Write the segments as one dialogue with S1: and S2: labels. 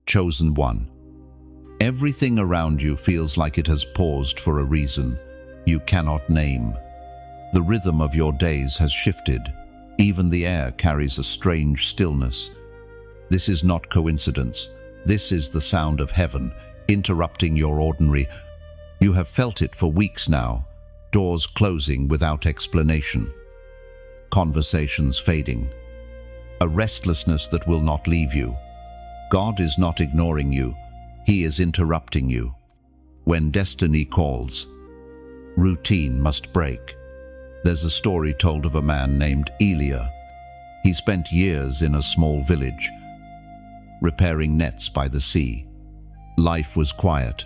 S1: Chosen one. Everything around you feels like it has paused for a reason you cannot name. The rhythm of your days has shifted. Even the air carries a strange stillness. This is not coincidence. This is the sound of heaven, interrupting your ordinary. You have felt it for weeks now, doors closing without explanation, conversations fading, a restlessness that will not leave you. God is not ignoring you, He is interrupting you. When destiny calls, routine must break. There's a story told of a man named Elia. He spent years in a small village, repairing nets by the sea. Life was quiet,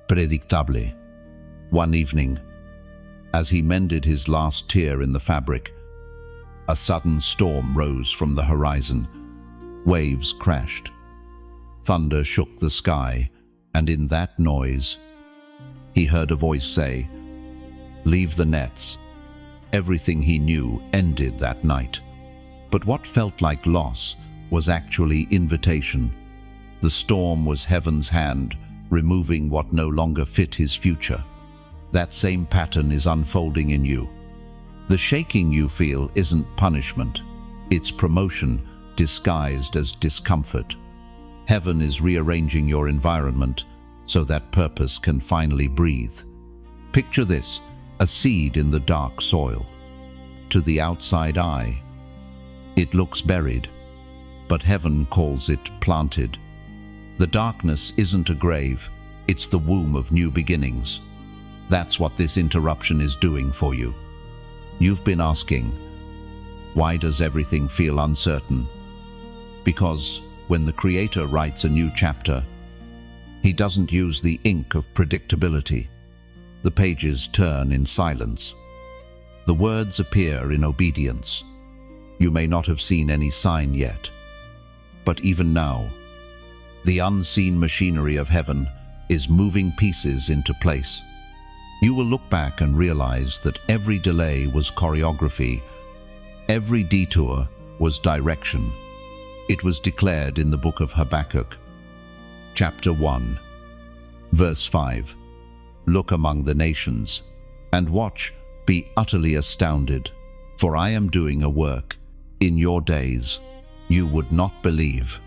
S1: predictable. One evening, as he mended his last tear in the fabric, a sudden storm rose from the horizon. Waves crashed. Thunder shook the sky, and in that noise, he heard a voice say, "Leave the nets." Everything he knew ended that night. But what felt like loss was actually invitation. The storm was heaven's hand, removing what no longer fit his future. That same pattern is unfolding in you. The shaking you feel isn't punishment. It's promotion disguised as discomfort. Heaven is rearranging your environment so that purpose can finally breathe. Picture this, a seed in the dark soil. To the outside eye, it looks buried, but heaven calls it planted. The darkness isn't a grave, it's the womb of new beginnings. That's what this interruption is doing for you. You've been asking, why does everything feel uncertain? Because when the Creator writes a new chapter, He doesn't use the ink of predictability. The pages turn in silence. The words appear in obedience. You may not have seen any sign yet, but even now, the unseen machinery of heaven is moving pieces into place. You will look back and realize that every delay was choreography, every detour was direction. It was declared in the book of Habakkuk, chapter 1, verse 5. Look among the nations, and watch, be utterly astounded, for I am doing a work in your days you would not believe.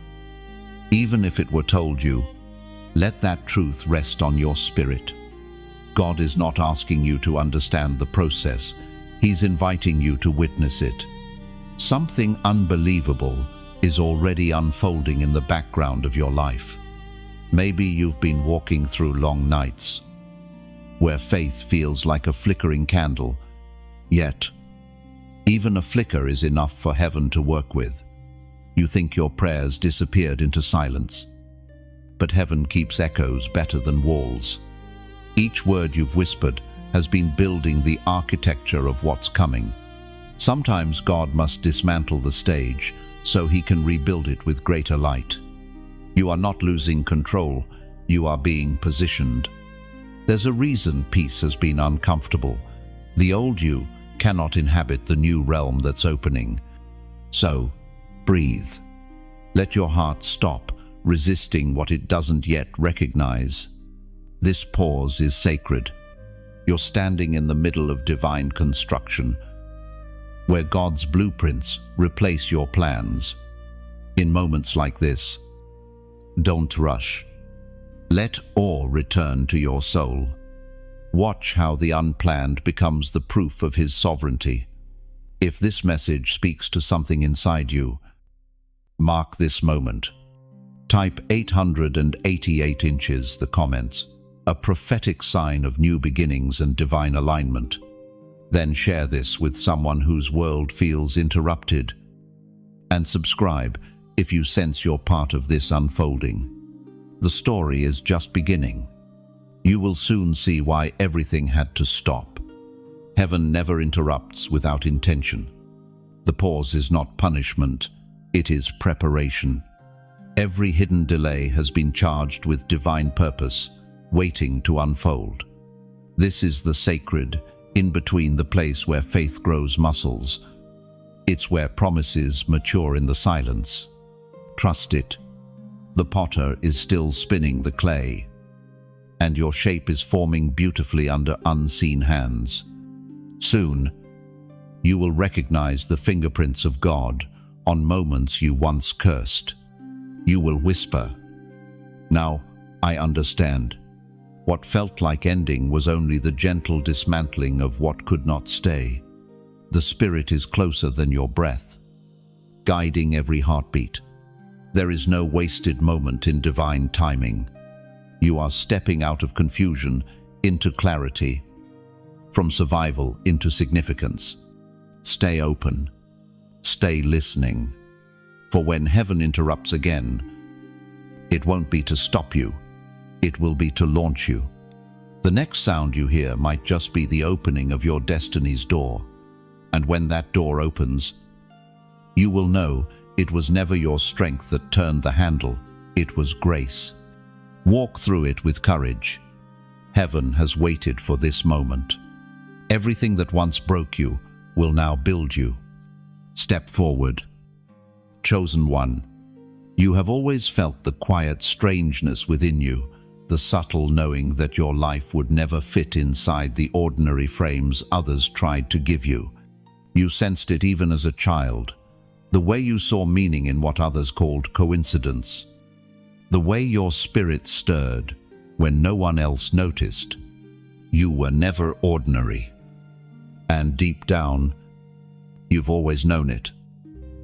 S1: Even if it were told you, let that truth rest on your spirit. God is not asking you to understand the process, He's inviting you to witness it. Something unbelievable is already unfolding in the background of your life. Maybe you've been walking through long nights, where faith feels like a flickering candle, yet even a flicker is enough for heaven to work with. You think your prayers disappeared into silence, but heaven keeps echoes better than walls. Each word you've whispered has been building the architecture of what's coming. Sometimes God must dismantle the stage so He can rebuild it with greater light. You are not losing control, you are being positioned. There's a reason peace has been uncomfortable. The old you cannot inhabit the new realm that's opening. So, breathe. Let your heart stop resisting what it doesn't yet recognize. This pause is sacred. You're standing in the middle of divine construction, where God's blueprints replace your plans. In moments like this, don't rush. Let awe return to your soul. Watch how the unplanned becomes the proof of His sovereignty. If this message speaks to something inside you, mark this moment. Type 888 inches the comments, a prophetic sign of new beginnings and divine alignment. Then share this with someone whose world feels interrupted. And subscribe if you sense you're part of this unfolding. The story is just beginning. You will soon see why everything had to stop. Heaven never interrupts without intention. The pause is not punishment, it is preparation. Every hidden delay has been charged with divine purpose, waiting to unfold. This is the sacred, in between, the place where faith grows muscles. It's where promises mature in the silence. Trust it. The potter is still spinning the clay, and your shape is forming beautifully under unseen hands. Soon, you will recognize the fingerprints of God on moments you once cursed. You will whisper, "Now I understand. What felt like ending was only the gentle dismantling of what could not stay." The Spirit is closer than your breath, guiding every heartbeat. There is no wasted moment in divine timing. You are stepping out of confusion into clarity, from survival into significance. Stay open. Stay listening. For when heaven interrupts again, it won't be to stop you. It will be to launch you. The next sound you hear might just be the opening of your destiny's door. And when that door opens, you will know it was never your strength that turned the handle. It was grace. Walk through it with courage. Heaven has waited for this moment. Everything that once broke you will now build you. Step forward. Chosen one. You have always felt the quiet strangeness within you, the subtle knowing that your life would never fit inside the ordinary frames others tried to give you. You sensed it even as a child, the way you saw meaning in what others called coincidence, the way your spirit stirred when no one else noticed. You were never ordinary. And deep down, you've always known it.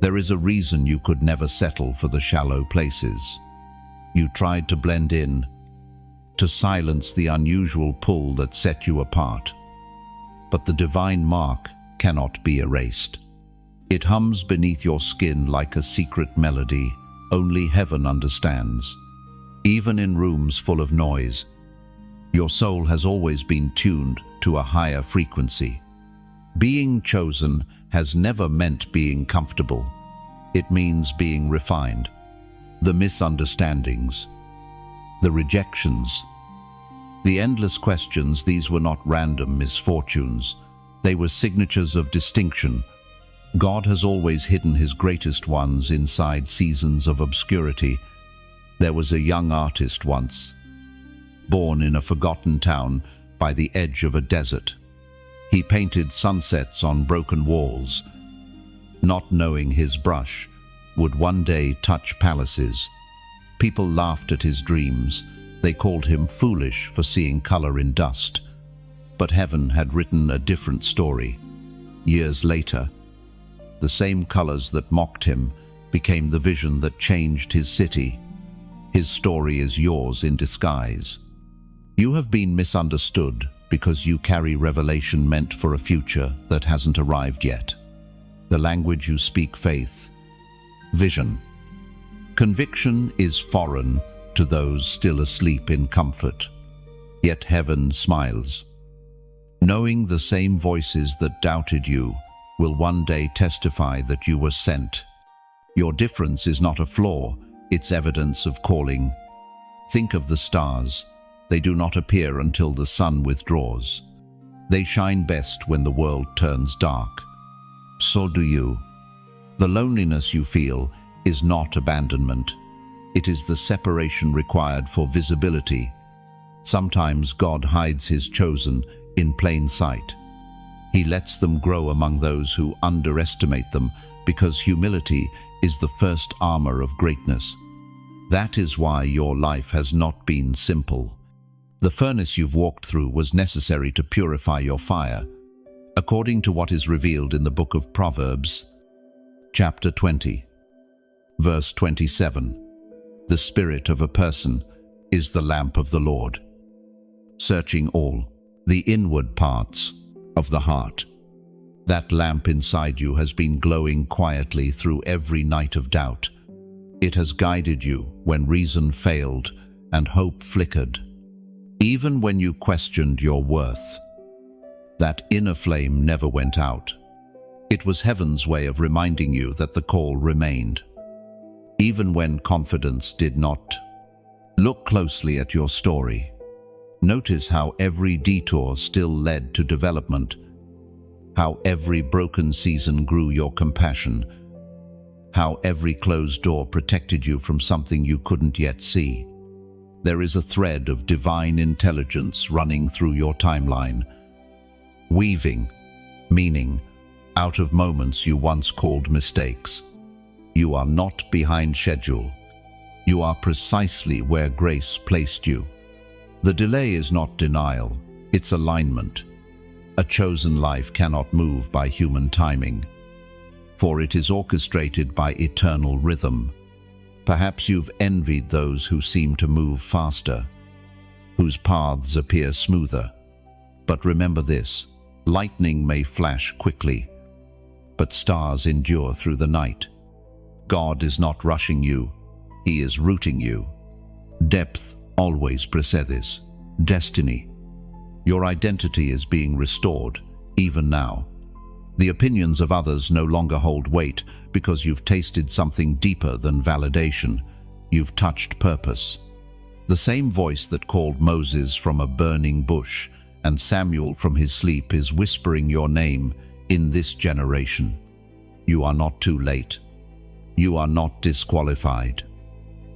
S1: There is a reason you could never settle for the shallow places. You tried to blend in, to silence the unusual pull that set you apart. But the divine mark cannot be erased. It hums beneath your skin like a secret melody only heaven understands. Even in rooms full of noise, your soul has always been tuned to a higher frequency. Being chosen has never meant being comfortable. It means being refined. The misunderstandings, the rejections, the endless questions, these were not random misfortunes. They were signatures of distinction. God has always hidden his greatest ones inside seasons of obscurity. There was a young artist once, born in a forgotten town by the edge of a desert. He painted sunsets on broken walls, not knowing his brush would one day touch palaces. People laughed at his dreams. They called him foolish for seeing color in dust. But heaven had written a different story. Years later, the same colors that mocked him became the vision that changed his city. His story is yours in disguise. You have been misunderstood because you carry revelation meant for a future that hasn't arrived yet. The language you speak, faith, vision. Conviction is foreign to those still asleep in comfort. Yet heaven smiles, knowing the same voices that doubted you will one day testify that you were sent. Your difference is not a flaw, it's evidence of calling. Think of the stars. They do not appear until the sun withdraws. They shine best when the world turns dark. So do you. The loneliness you feel is not abandonment. It is the separation required for visibility. Sometimes God hides his chosen in plain sight. He lets them grow among those who underestimate them, because humility is the first armor of greatness. That is why your life has not been simple. The furnace you've walked through was necessary to purify your fire, according to what is revealed in the book of Proverbs, chapter 20, verse 27. The spirit of a person is the lamp of the Lord, searching all the inward parts of the heart. That lamp inside you has been glowing quietly through every night of doubt. It has guided you when reason failed and hope flickered. Even when you questioned your worth, that inner flame never went out. It was heaven's way of reminding you that the call remained, even when confidence did not. Look closely at your story. Notice how every detour still led to development, how every broken season grew your compassion, how every closed door protected you from something you couldn't yet see. There is a thread of divine intelligence running through your timeline, weaving meaning out of moments you once called mistakes. You are not behind schedule. You are precisely where grace placed you. The delay is not denial, it's alignment. A chosen life cannot move by human timing, for it is orchestrated by eternal rhythm. Perhaps you've envied those who seem to move faster, whose paths appear smoother. But remember this, lightning may flash quickly, but stars endure through the night. God is not rushing you, He is rooting you. Depth always precedes destiny. Your identity is being restored, even now. The opinions of others no longer hold weight because you've tasted something deeper than validation. You've touched purpose. The same voice that called Moses from a burning bush and Samuel from his sleep is whispering your name in this generation. You are not too late. You are not disqualified.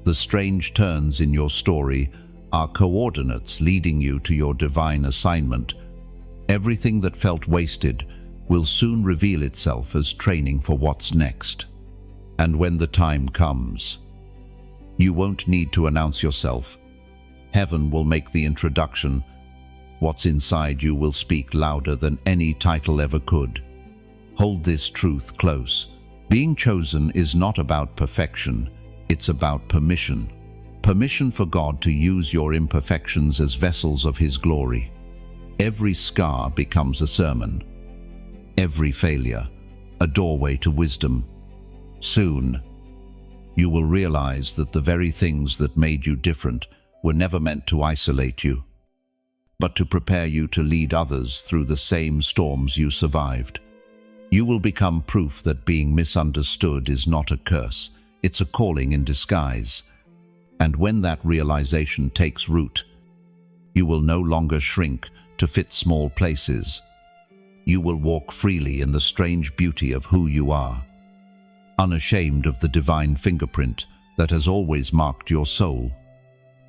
S1: The strange turns in your story are coordinates leading you to your divine assignment. Everything that felt wasted will soon reveal itself as training for what's next. And when the time comes, you won't need to announce yourself. Heaven will make the introduction. What's inside you will speak louder than any title ever could. Hold this truth close. Being chosen is not about perfection, it's about permission. Permission for God to use your imperfections as vessels of His glory. Every scar becomes a sermon. Every failure, a doorway to wisdom. Soon, you will realize that the very things that made you different were never meant to isolate you, but to prepare you to lead others through the same storms you survived. You will become proof that being misunderstood is not a curse, it's a calling in disguise. And when that realization takes root, you will no longer shrink to fit small places. You will walk freely in the strange beauty of who you are, unashamed of the divine fingerprint that has always marked your soul.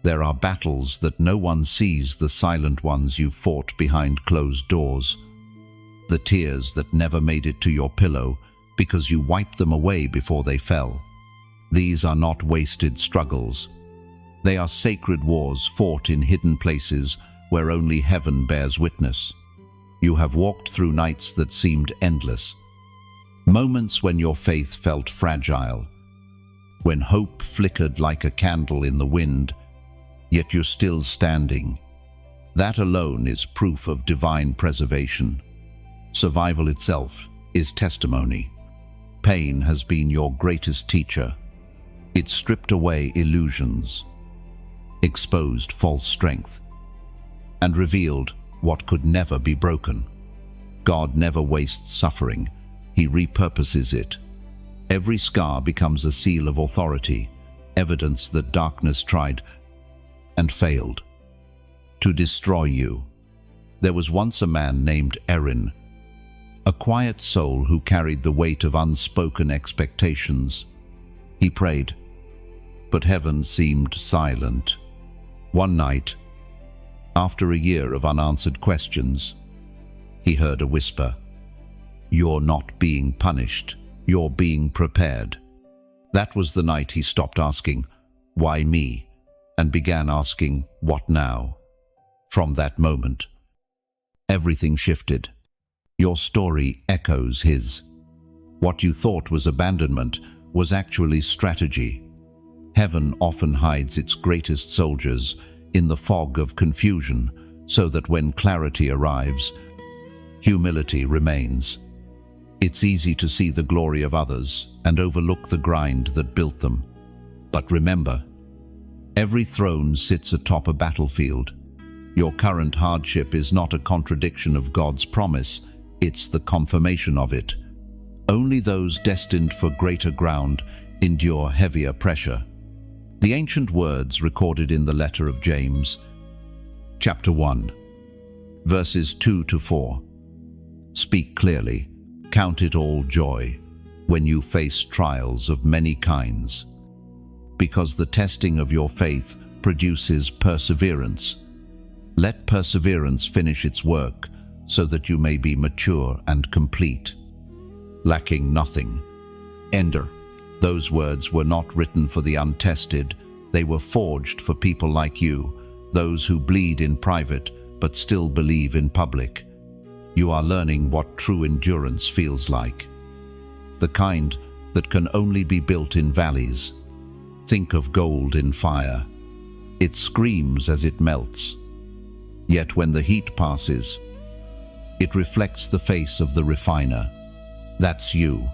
S1: There are battles that no one sees, the silent ones you fought behind closed doors, the tears that never made it to your pillow because you wiped them away before they fell. These are not wasted struggles. They are sacred wars fought in hidden places where only heaven bears witness. You have walked through nights that seemed endless, moments when your faith felt fragile, when hope flickered like a candle in the wind, yet you're still standing. That alone is proof of divine preservation. Survival itself is testimony. Pain has been your greatest teacher. It stripped away illusions, exposed false strength, and revealed what could never be broken. God never wastes suffering, He repurposes it. Every scar becomes a seal of authority, evidence that darkness tried and failed to destroy you. There was once a man named Erin, a quiet soul who carried the weight of unspoken expectations. He prayed, but heaven seemed silent. One night, after a year of unanswered questions, he heard a whisper. You're not being punished, you're being prepared. That was the night he stopped asking, why me? And began asking, what now? From that moment, everything shifted. Your story echoes his. What you thought was abandonment was actually strategy. Heaven often hides its greatest soldiers in the fog of confusion, so that when clarity arrives, humility remains. It's easy to see the glory of others and overlook the grind that built them. But remember, every throne sits atop a battlefield. Your current hardship is not a contradiction of God's promise, it's the confirmation of it. Only those destined for greater ground endure heavier pressure. The ancient words recorded in the letter of James, chapter 1, verses 2 to 4. Speak clearly, count it all joy, when you face trials of many kinds, because the testing of your faith produces perseverance. Let perseverance finish its work, so that you may be mature and complete, lacking nothing. Ender. Those words were not written for the untested. They were forged for people like you, those who bleed in private but still believe in public. You are learning what true endurance feels like, the kind that can only be built in valleys. Think of gold in fire. It screams as it melts. Yet when the heat passes, it reflects the face of the refiner. That's you.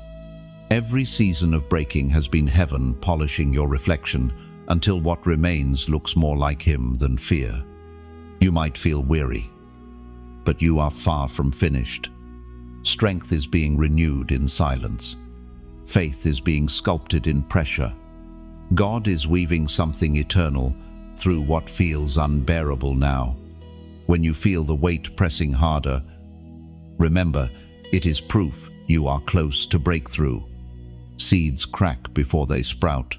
S1: Every season of breaking has been heaven polishing your reflection until what remains looks more like him than fear. You might feel weary, but you are far from finished. Strength is being renewed in silence. Faith is being sculpted in pressure. God is weaving something eternal through what feels unbearable now. When you feel the weight pressing harder, remember, it is proof you are close to breakthrough. Seeds crack before they sprout.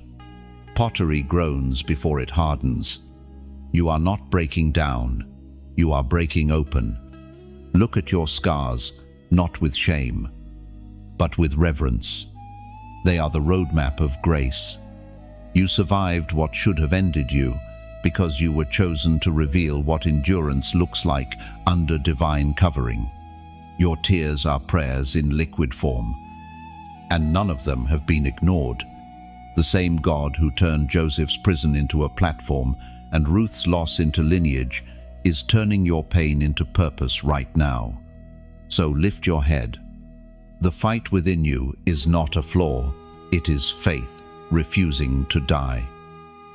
S1: Pottery groans before it hardens. You are not breaking down. You are breaking open. Look at your scars, not with shame, but with reverence. They are the roadmap of grace. You survived what should have ended you because you were chosen to reveal what endurance looks like under divine covering. Your tears are prayers in liquid form, and none of them have been ignored. The same God who turned Joseph's prison into a platform and Ruth's loss into lineage is turning your pain into purpose right now. So lift your head. The fight within you is not a flaw, it is faith refusing to die.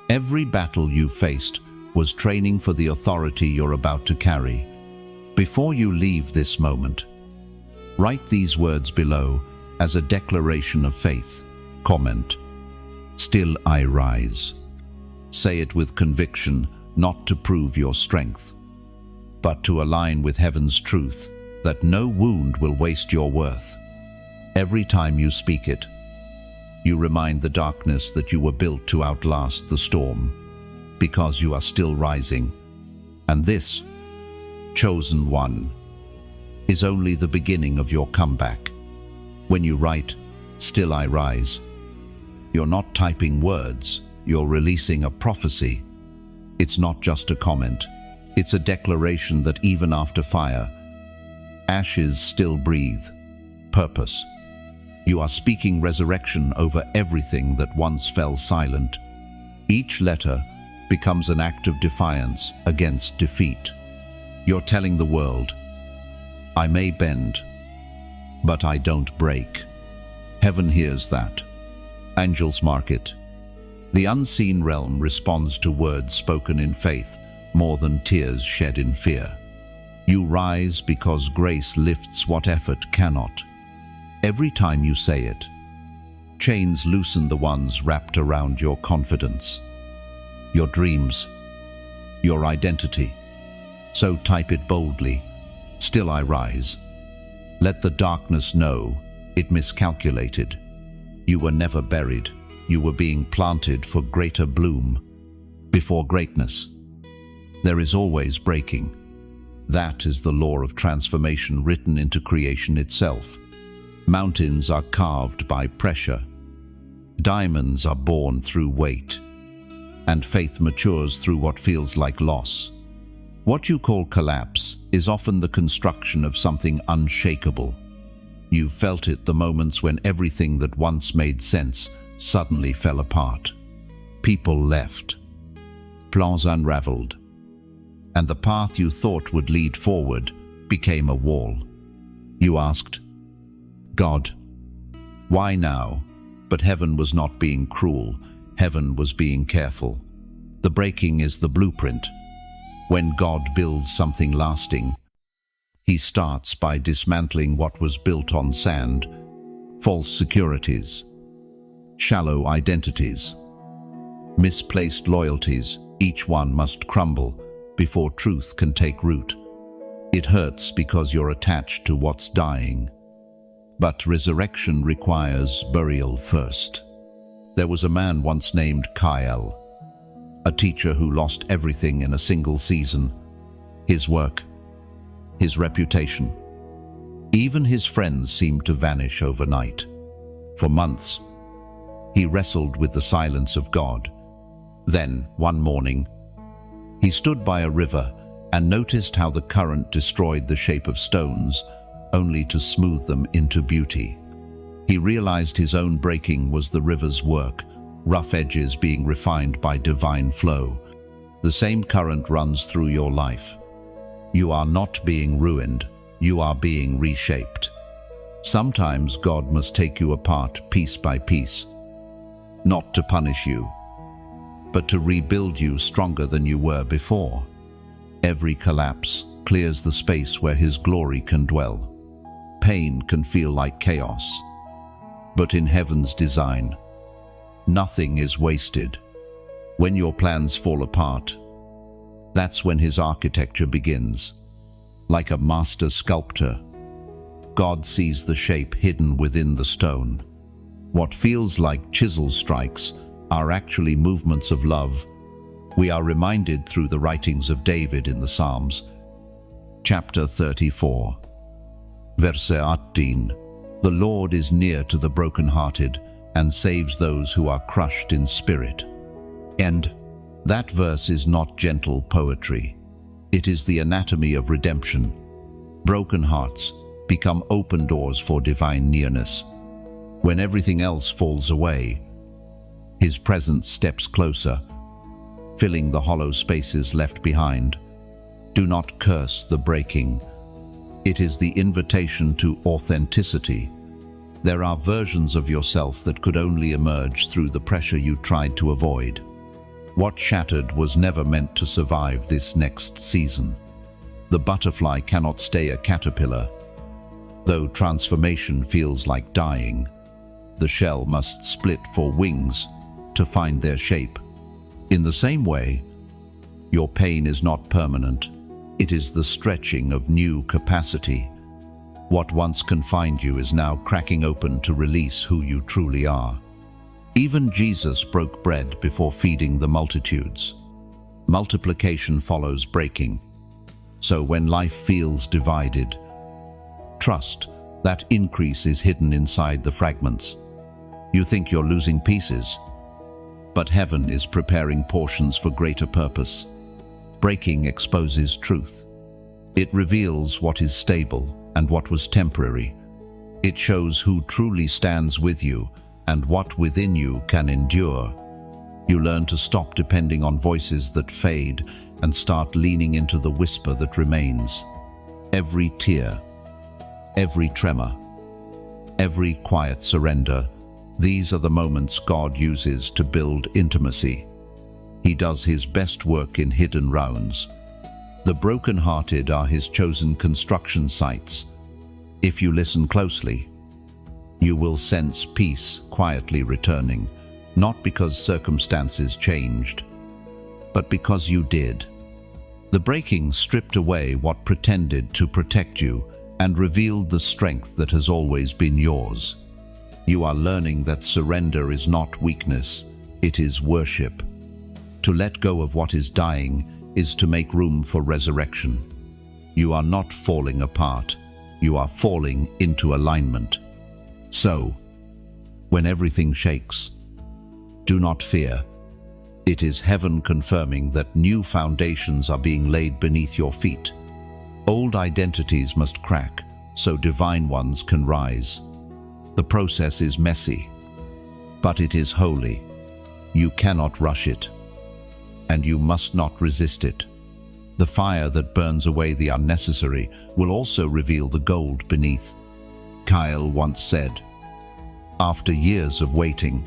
S1: Every battle you faced was training for the authority you're about to carry. Before you leave this moment, write these words below as a declaration of faith. Comment, "Still I rise." Say it with conviction, not to prove your strength, but to align with heaven's truth that no wound will waste your worth. Every time you speak it, you remind the darkness that you were built to outlast the storm, because you are still rising. And this, chosen one, is only the beginning of your comeback. When you write, "Still I rise," you're not typing words, you're releasing a prophecy. It's not just a comment, it's a declaration that even after fire, ashes still breathe. Purpose. You are speaking resurrection over everything that once fell silent. Each letter becomes an act of defiance against defeat. You're telling the world, "I may bend, but I don't break." Heaven hears that. Angels mark it. The unseen realm responds to words spoken in faith more than tears shed in fear. You rise because grace lifts what effort cannot. Every time you say it, chains loosen the ones wrapped around your confidence, your dreams, your identity. So type it boldly, "Still I rise." Let the darkness know it miscalculated. You were never buried. You were being planted for greater bloom. Before greatness, there is always breaking. That is the law of transformation written into creation itself. Mountains are carved by pressure. Diamonds are born through weight. And faith matures through what feels like loss. What you call collapse is often the construction of something unshakable. You felt it the moments when everything that once made sense suddenly fell apart. People left. Plans unraveled. And the path you thought would lead forward became a wall. You asked, "God, why now?" But heaven was not being cruel. Heaven was being careful. The breaking is the blueprint. When God builds something lasting, He starts by dismantling what was built on sand, false securities, shallow identities, misplaced loyalties. Each one must crumble before truth can take root. It hurts because you're attached to what's dying. But resurrection requires burial first. There was a man once named Kyle, a teacher who lost everything in a single season: his work, his reputation. Even his friends seemed to vanish overnight. For months, he wrestled with the silence of God. Then, one morning, he stood by a river and noticed how the current destroyed the shape of stones, only to smooth them into beauty. He realized his own breaking was the river's work, rough edges being refined by divine flow. The same current runs through your life. You are not being ruined, you are being reshaped. Sometimes God must take you apart piece by piece, not to punish you, but to rebuild you stronger than you were before. Every collapse clears the space where His glory can dwell. Pain can feel like chaos, but in heaven's design, nothing is wasted. When your plans fall apart, that's when His architecture begins. Like a master sculptor, God sees the shape hidden within the stone. What feels like chisel strikes are actually movements of love. We are reminded through the writings of David in the Psalms. Chapter 34, Verse 18, "The Lord is near to the brokenhearted and saves those who are crushed in spirit." And that verse is not gentle poetry. It is the anatomy of redemption. Broken hearts become open doors for divine nearness. When everything else falls away, His presence steps closer, filling the hollow spaces left behind. Do not curse the breaking. It is the invitation to authenticity. There are versions of yourself that could only emerge through the pressure you tried to avoid. What shattered was never meant to survive this next season. The butterfly cannot stay a caterpillar. Though transformation feels like dying, the shell must split for wings to find their shape. In the same way, your pain is not permanent. It is the stretching of new capacity. What once confined you is now cracking open to release who you truly are. Even Jesus broke bread before feeding the multitudes. Multiplication follows breaking. So when life feels divided, trust that increase is hidden inside the fragments. You think you're losing pieces, but heaven is preparing portions for greater purpose. Breaking exposes truth. It reveals what is stable and what was temporary. It shows who truly stands with you and what within you can endure. You learn to stop depending on voices that fade and start leaning into the whisper that remains. Every tear, every tremor, every quiet surrender, these are the moments God uses to build intimacy. He does His best work in hidden rounds. The broken-hearted are His chosen construction sites. If you listen closely, you will sense peace quietly returning, not because circumstances changed, but because you did. The breaking stripped away what pretended to protect you and revealed the strength that has always been yours. You are learning that surrender is not weakness, it is worship. To let go of what is dying is to make room for resurrection. You are not falling apart, you are falling into alignment. So, when everything shakes, do not fear. It is heaven confirming that new foundations are being laid beneath your feet. Old identities must crack so divine ones can rise. The process is messy, but it is holy. You cannot rush it, and you must not resist it. The fire that burns away the unnecessary will also reveal the gold beneath. Kyle once said, "After years of waiting,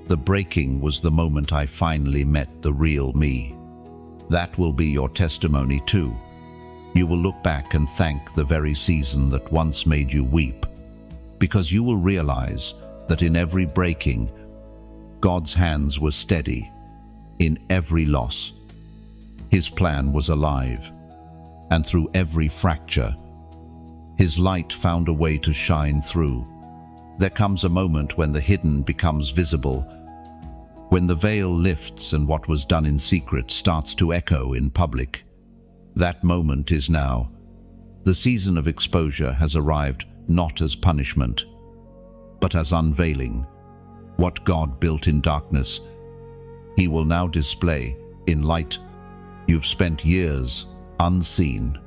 S1: the breaking was the moment I finally met the real me." That will be your testimony too. You will look back and thank the very season that once made you weep, because you will realize that in every breaking, God's hands were steady. In every loss, His plan was alive. And through every fracture, His light found a way to shine through. There comes a moment when the hidden becomes visible, when the veil lifts and what was done in secret starts to echo in public. That moment is now. The season of exposure has arrived, not as punishment, but as unveiling. What God built in darkness, He will now display in light. You've spent years unseen,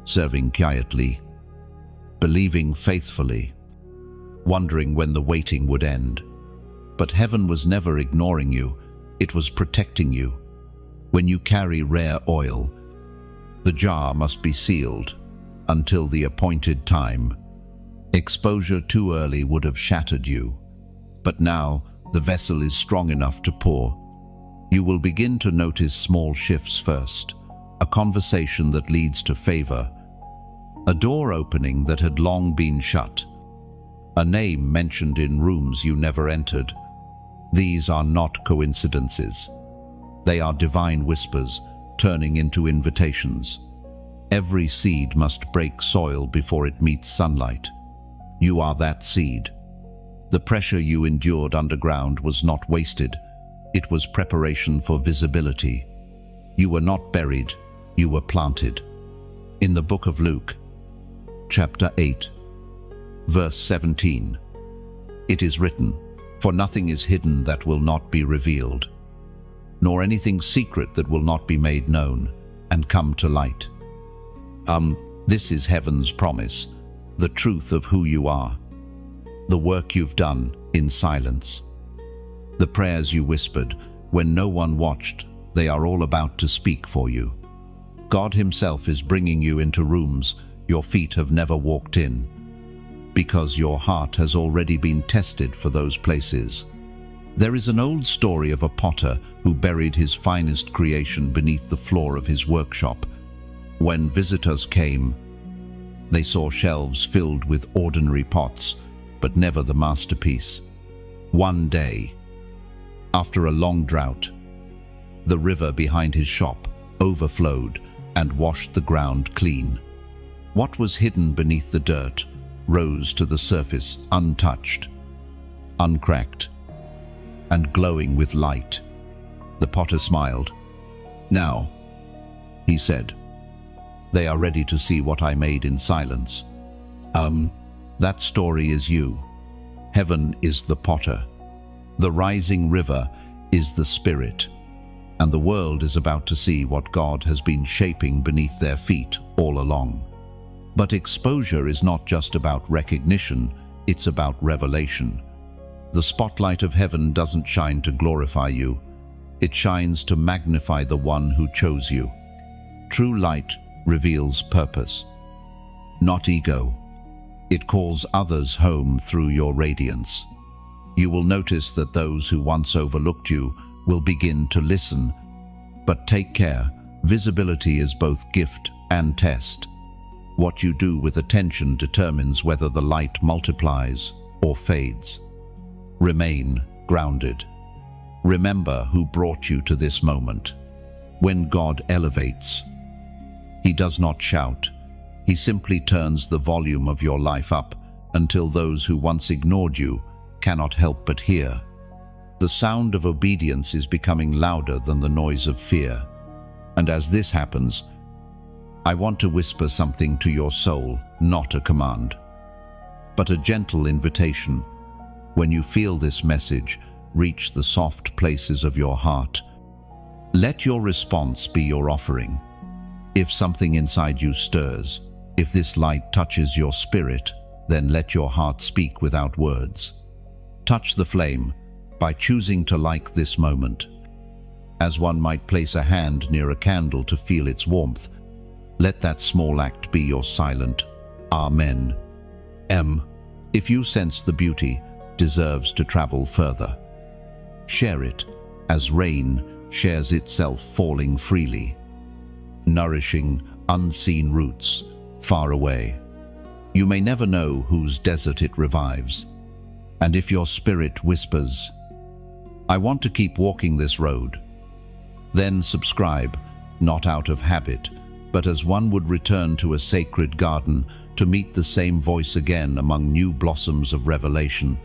S1: serving quietly, believing faithfully, wondering when the waiting would end. But heaven was never ignoring you, it was protecting you. When you carry rare oil, the jar must be sealed until the appointed time. Exposure too early would have shattered you, but now the vessel is strong enough to pour. You will begin to notice small shifts first, a conversation that leads to favor, a door opening that had long been shut, a name mentioned in rooms you never entered. These are not coincidences. They are divine whispers turning into invitations. Every seed must break soil before it meets sunlight. You are that seed. The pressure you endured underground was not wasted. It was preparation for visibility. You were not buried, you were planted. In the book of Luke, chapter 8, verse 17, it is written, "For nothing is hidden that will not be revealed, nor anything secret that will not be made known and come to light." This is heaven's promise, the truth of who you are, the work you've done in silence, the prayers you whispered when no one watched. They are all about to speak for you. God Himself is bringing you into rooms your feet have never walked in, because your heart has already been tested for those places. There is an old story of a potter who buried his finest creation beneath the floor of his workshop. When visitors came, they saw shelves filled with ordinary pots, but never the masterpiece. One day, after a long drought, the river behind his shop overflowed and washed the ground clean. What was hidden beneath the dirt rose to the surface untouched, uncracked, and glowing with light. The potter smiled. "Now," he said, "they are ready to see what I made in silence." That story is you. Heaven is the potter. The rising river is the Spirit. And the world is about to see what God has been shaping beneath their feet all along. But exposure is not just about recognition, it's about revelation. The spotlight of heaven doesn't shine to glorify you. It shines to magnify the one who chose you. True light reveals purpose, not ego. It calls others home through your radiance. You will notice that those who once overlooked you will begin to listen. But take care, visibility is both gift and test. What you do with attention determines whether the light multiplies or fades. Remain grounded. Remember who brought you to this moment. When God elevates, He does not shout. He simply turns the volume of your life up until those who once ignored you cannot help but hear. The sound of obedience is becoming louder than the noise of fear. And as this happens, I want to whisper something to your soul, not a command, but a gentle invitation. When you feel this message reach the soft places of your heart, let your response be your offering. If something inside you stirs, if this light touches your spirit, then let your heart speak without words. Touch the flame by choosing to like this moment. As one might place a hand near a candle to feel its warmth, let that small act be your silent Amen. If you sense the beauty deserves to travel further, share it as rain shares itself, falling freely, nourishing unseen roots far away. You may never know whose desert it revives. And if your spirit whispers, "I want to keep walking this road," then subscribe, not out of habit, but as one would return to a sacred garden to meet the same voice again among new blossoms of revelation.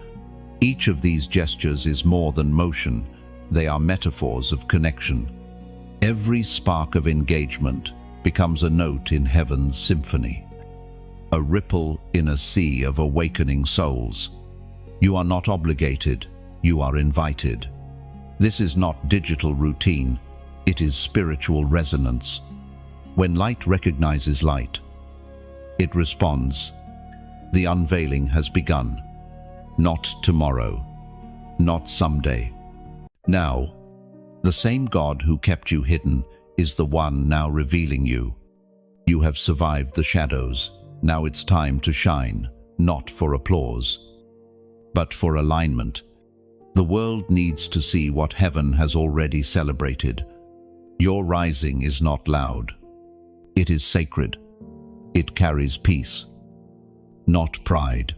S1: Each of these gestures is more than motion, they are metaphors of connection. Every spark of engagement becomes a note in heaven's symphony, a ripple in a sea of awakening souls. You are not obligated, you are invited. This is not digital routine, it is spiritual resonance. When light recognizes light, it responds. The unveiling has begun. Not tomorrow, not someday. Now, the same God who kept you hidden is the one now revealing you. You have survived the shadows. Now it's time to shine, not for applause, but for alignment. The world needs to see what heaven has already celebrated. Your rising is not loud. It is sacred. It carries peace, not pride.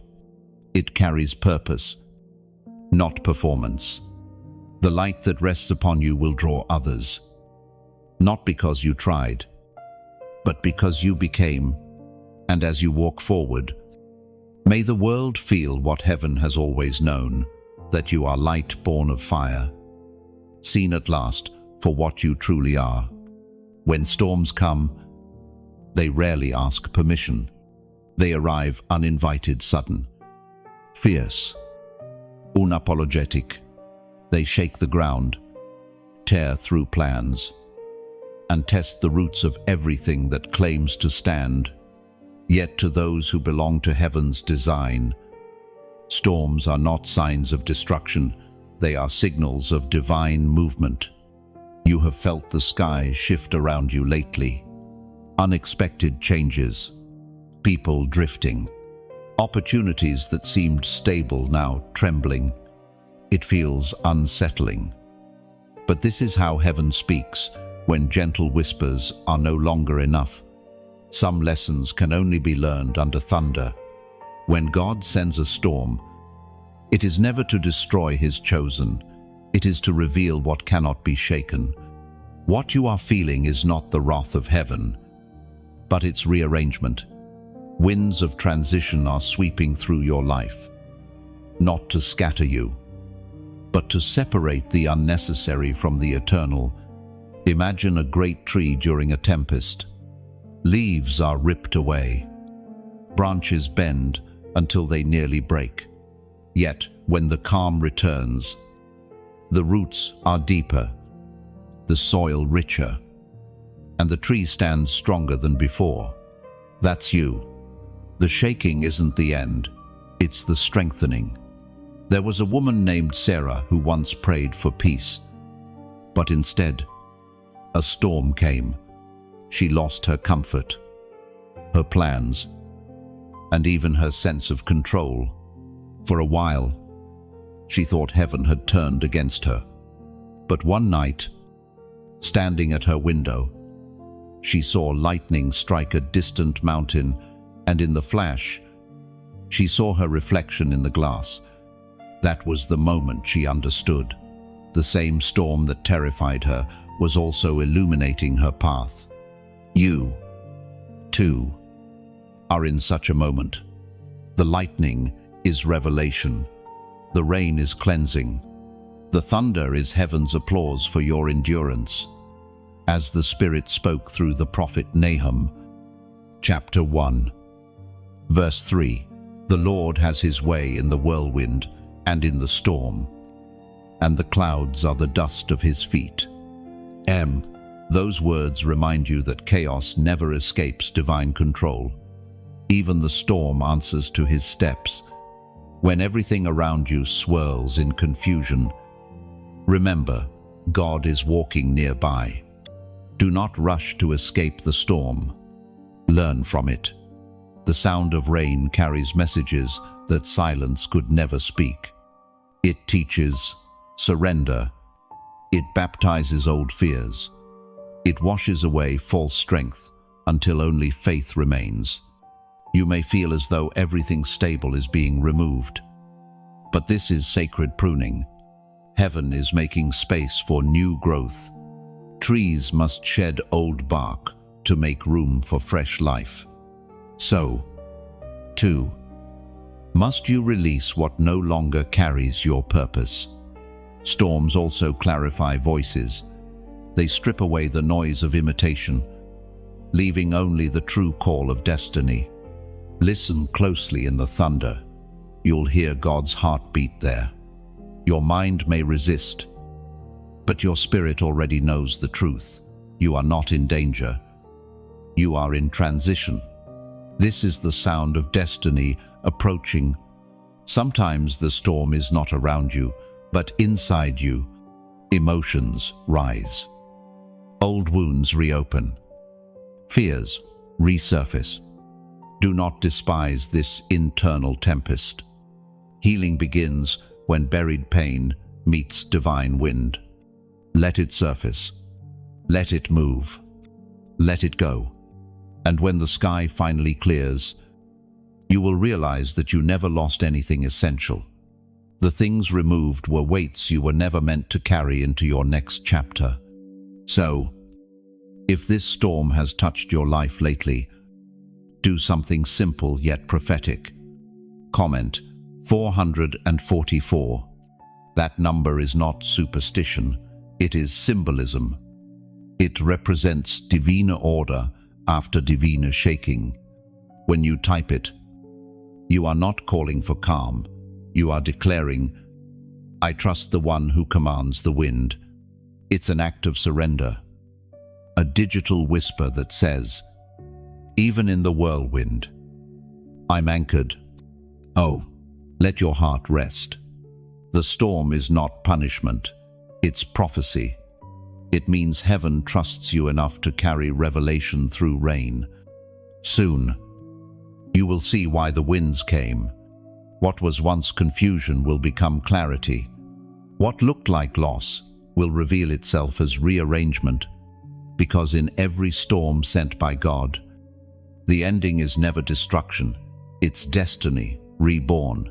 S1: It carries purpose, not performance. The light that rests upon you will draw others, not because you tried, but because you became. And as you walk forward, may the world feel what heaven has always known, that you are light born of fire, seen at last for what you truly are. When storms come, they rarely ask permission. They arrive uninvited, sudden, fierce, unapologetic. They shake the ground, tear through plans, and test the roots of everything that claims to stand. Yet to those who belong to heaven's design, storms are not signs of destruction, they are signals of divine movement. You have felt the sky shift around you lately. Unexpected changes, people drifting, opportunities that seemed stable now trembling. It feels unsettling. But this is how heaven speaks, when gentle whispers are no longer enough. Some lessons can only be learned under thunder. When God sends a storm, it is never to destroy his chosen. It is to reveal what cannot be shaken. What you are feeling is not the wrath of heaven, but its rearrangement. Winds of transition are sweeping through your life, not to scatter you, but to separate the unnecessary from the eternal. Imagine a great tree during a tempest. Leaves are ripped away. Branches bend until they nearly break. Yet, when the calm returns, the roots are deeper, the soil richer, and the tree stands stronger than before. That's you. The shaking isn't the end, it's the strengthening. There was a woman named Sarah who once prayed for peace, but instead, a storm came. She lost her comfort, her plans, and even her sense of control. For a while, she thought heaven had turned against her. But one night, standing at her window, she saw lightning strike a distant mountain, and in the flash, she saw her reflection in the glass. That was the moment she understood. The same storm that terrified her was also illuminating her path. You, too, are in such a moment. The lightning is revelation. The rain is cleansing. The thunder is heaven's applause for your endurance. As the Spirit spoke through the prophet Nahum, chapter 1, verse 3, the Lord has his way in the whirlwind and in the storm, and the clouds are the dust of his feet. Those words remind you that chaos never escapes divine control. Even the storm answers to his steps. When everything around you swirls in confusion, remember, God is walking nearby. Do not rush to escape the storm. Learn from it. The sound of rain carries messages that silence could never speak. It teaches surrender. It baptizes old fears. It washes away false strength until only faith remains. You may feel as though everything stable is being removed, but this is sacred pruning. Heaven is making space for new growth. Trees must shed old bark to make room for fresh life. So, 2. Must you release what no longer carries your purpose? Storms also clarify voices. They strip away the noise of imitation, leaving only the true call of destiny. Listen closely in the thunder. You'll hear God's heartbeat there. Your mind may resist, but your spirit already knows the truth. You are not in danger. You are in transition. This is the sound of destiny approaching. Sometimes the storm is not around you, but inside you. Emotions rise. Old wounds reopen. Fears resurface. Do not despise this internal tempest. Healing begins when buried pain meets divine wind. Let it surface. Let it move. Let it go. And when the sky finally clears, you will realize that you never lost anything essential. The things removed were weights you were never meant to carry into your next chapter. So, if this storm has touched your life lately, do something simple yet prophetic. Comment 444. That number is not superstition, it is symbolism. It represents divine order after divine shaking. When you type it, you are not calling for calm. You are declaring, I trust the one who commands the wind. It's an act of surrender. A digital whisper that says, even in the whirlwind, I'm anchored. Oh, let your heart rest. The storm is not punishment, it's prophecy. It means heaven trusts you enough to carry revelation through rain. Soon, you will see why the winds came. What was once confusion will become clarity. What looked like loss will reveal itself as rearrangement, because in every storm sent by God, the ending is never destruction, it's destiny reborn.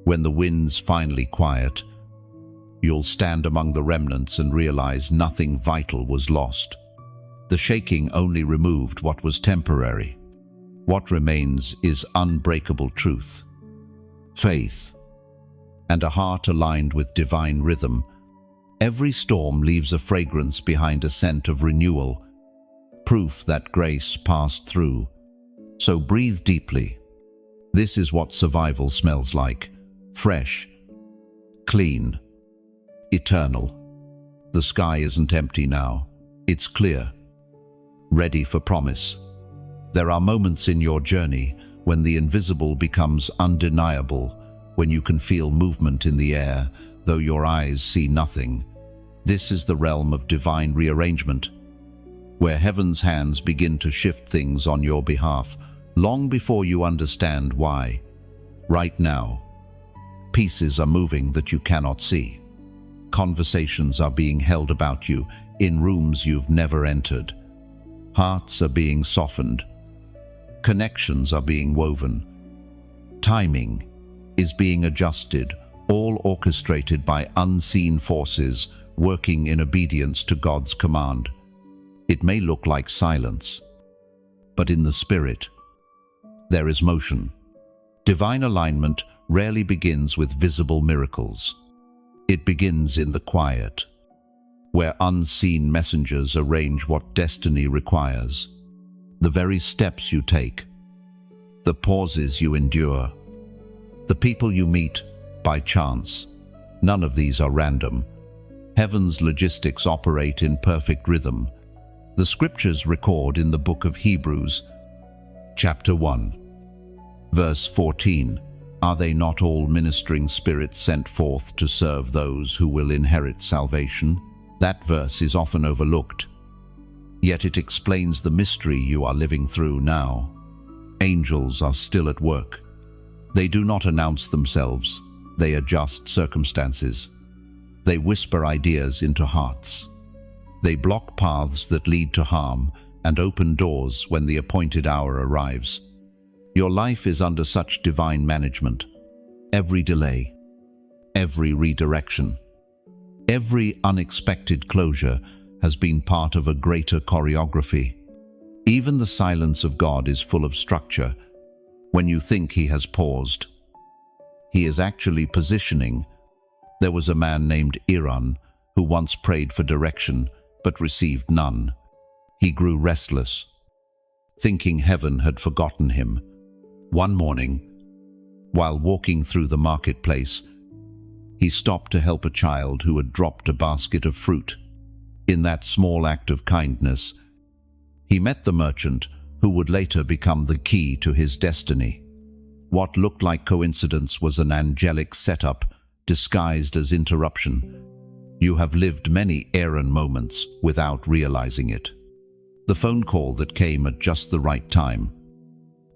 S1: When the winds finally quiet, you'll stand among the remnants and realize nothing vital was lost. The shaking only removed what was temporary. What remains is unbreakable truth, faith, and a heart aligned with divine rhythm. Every storm leaves a fragrance behind a scent of renewal, proof that grace passed through. So breathe deeply. This is what survival smells like: fresh, clean, eternal. The sky isn't empty now, it's clear, ready for promise. There are moments in your journey when the invisible becomes undeniable, when you can feel movement in the air, though your eyes see nothing. This is the realm of divine rearrangement, where heaven's hands begin to shift things on your behalf, long before you understand why. Right now, pieces are moving that you cannot see. Conversations are being held about you in rooms you've never entered. Hearts are being softened. Connections are being woven. Timing is being adjusted, all orchestrated by unseen forces working in obedience to God's command. It may look like silence, but in the spirit, there is motion. Divine alignment rarely begins with visible miracles. It begins in the quiet, where unseen messengers arrange what destiny requires. The very steps you take, the pauses you endure, the people you meet by chance, none of these are random. Heaven's logistics operate in perfect rhythm. The scriptures record in the book of Hebrews, chapter 1, verse 14, "Are they not all ministering spirits sent forth to serve those who will inherit salvation?" That verse is often overlooked, yet it explains the mystery you are living through now. Angels are still at work. They do not announce themselves, they adjust circumstances. They whisper ideas into hearts. They block paths that lead to harm and open doors when the appointed hour arrives. Your life is under such divine management. Every delay, every redirection, every unexpected closure has been part of a greater choreography. Even the silence of God is full of structure. When you think he has paused, he is actually positioning. There was a man named Iran who once prayed for direction but received none. He grew restless, thinking heaven had forgotten him. One morning, while walking through the marketplace, he stopped to help a child who had dropped a basket of fruit. In that small act of kindness, he met the merchant who would later become the key to his destiny. What looked like coincidence was an angelic setup disguised as interruption. You have lived many Aaron moments without realizing it. The phone call that came at just the right time.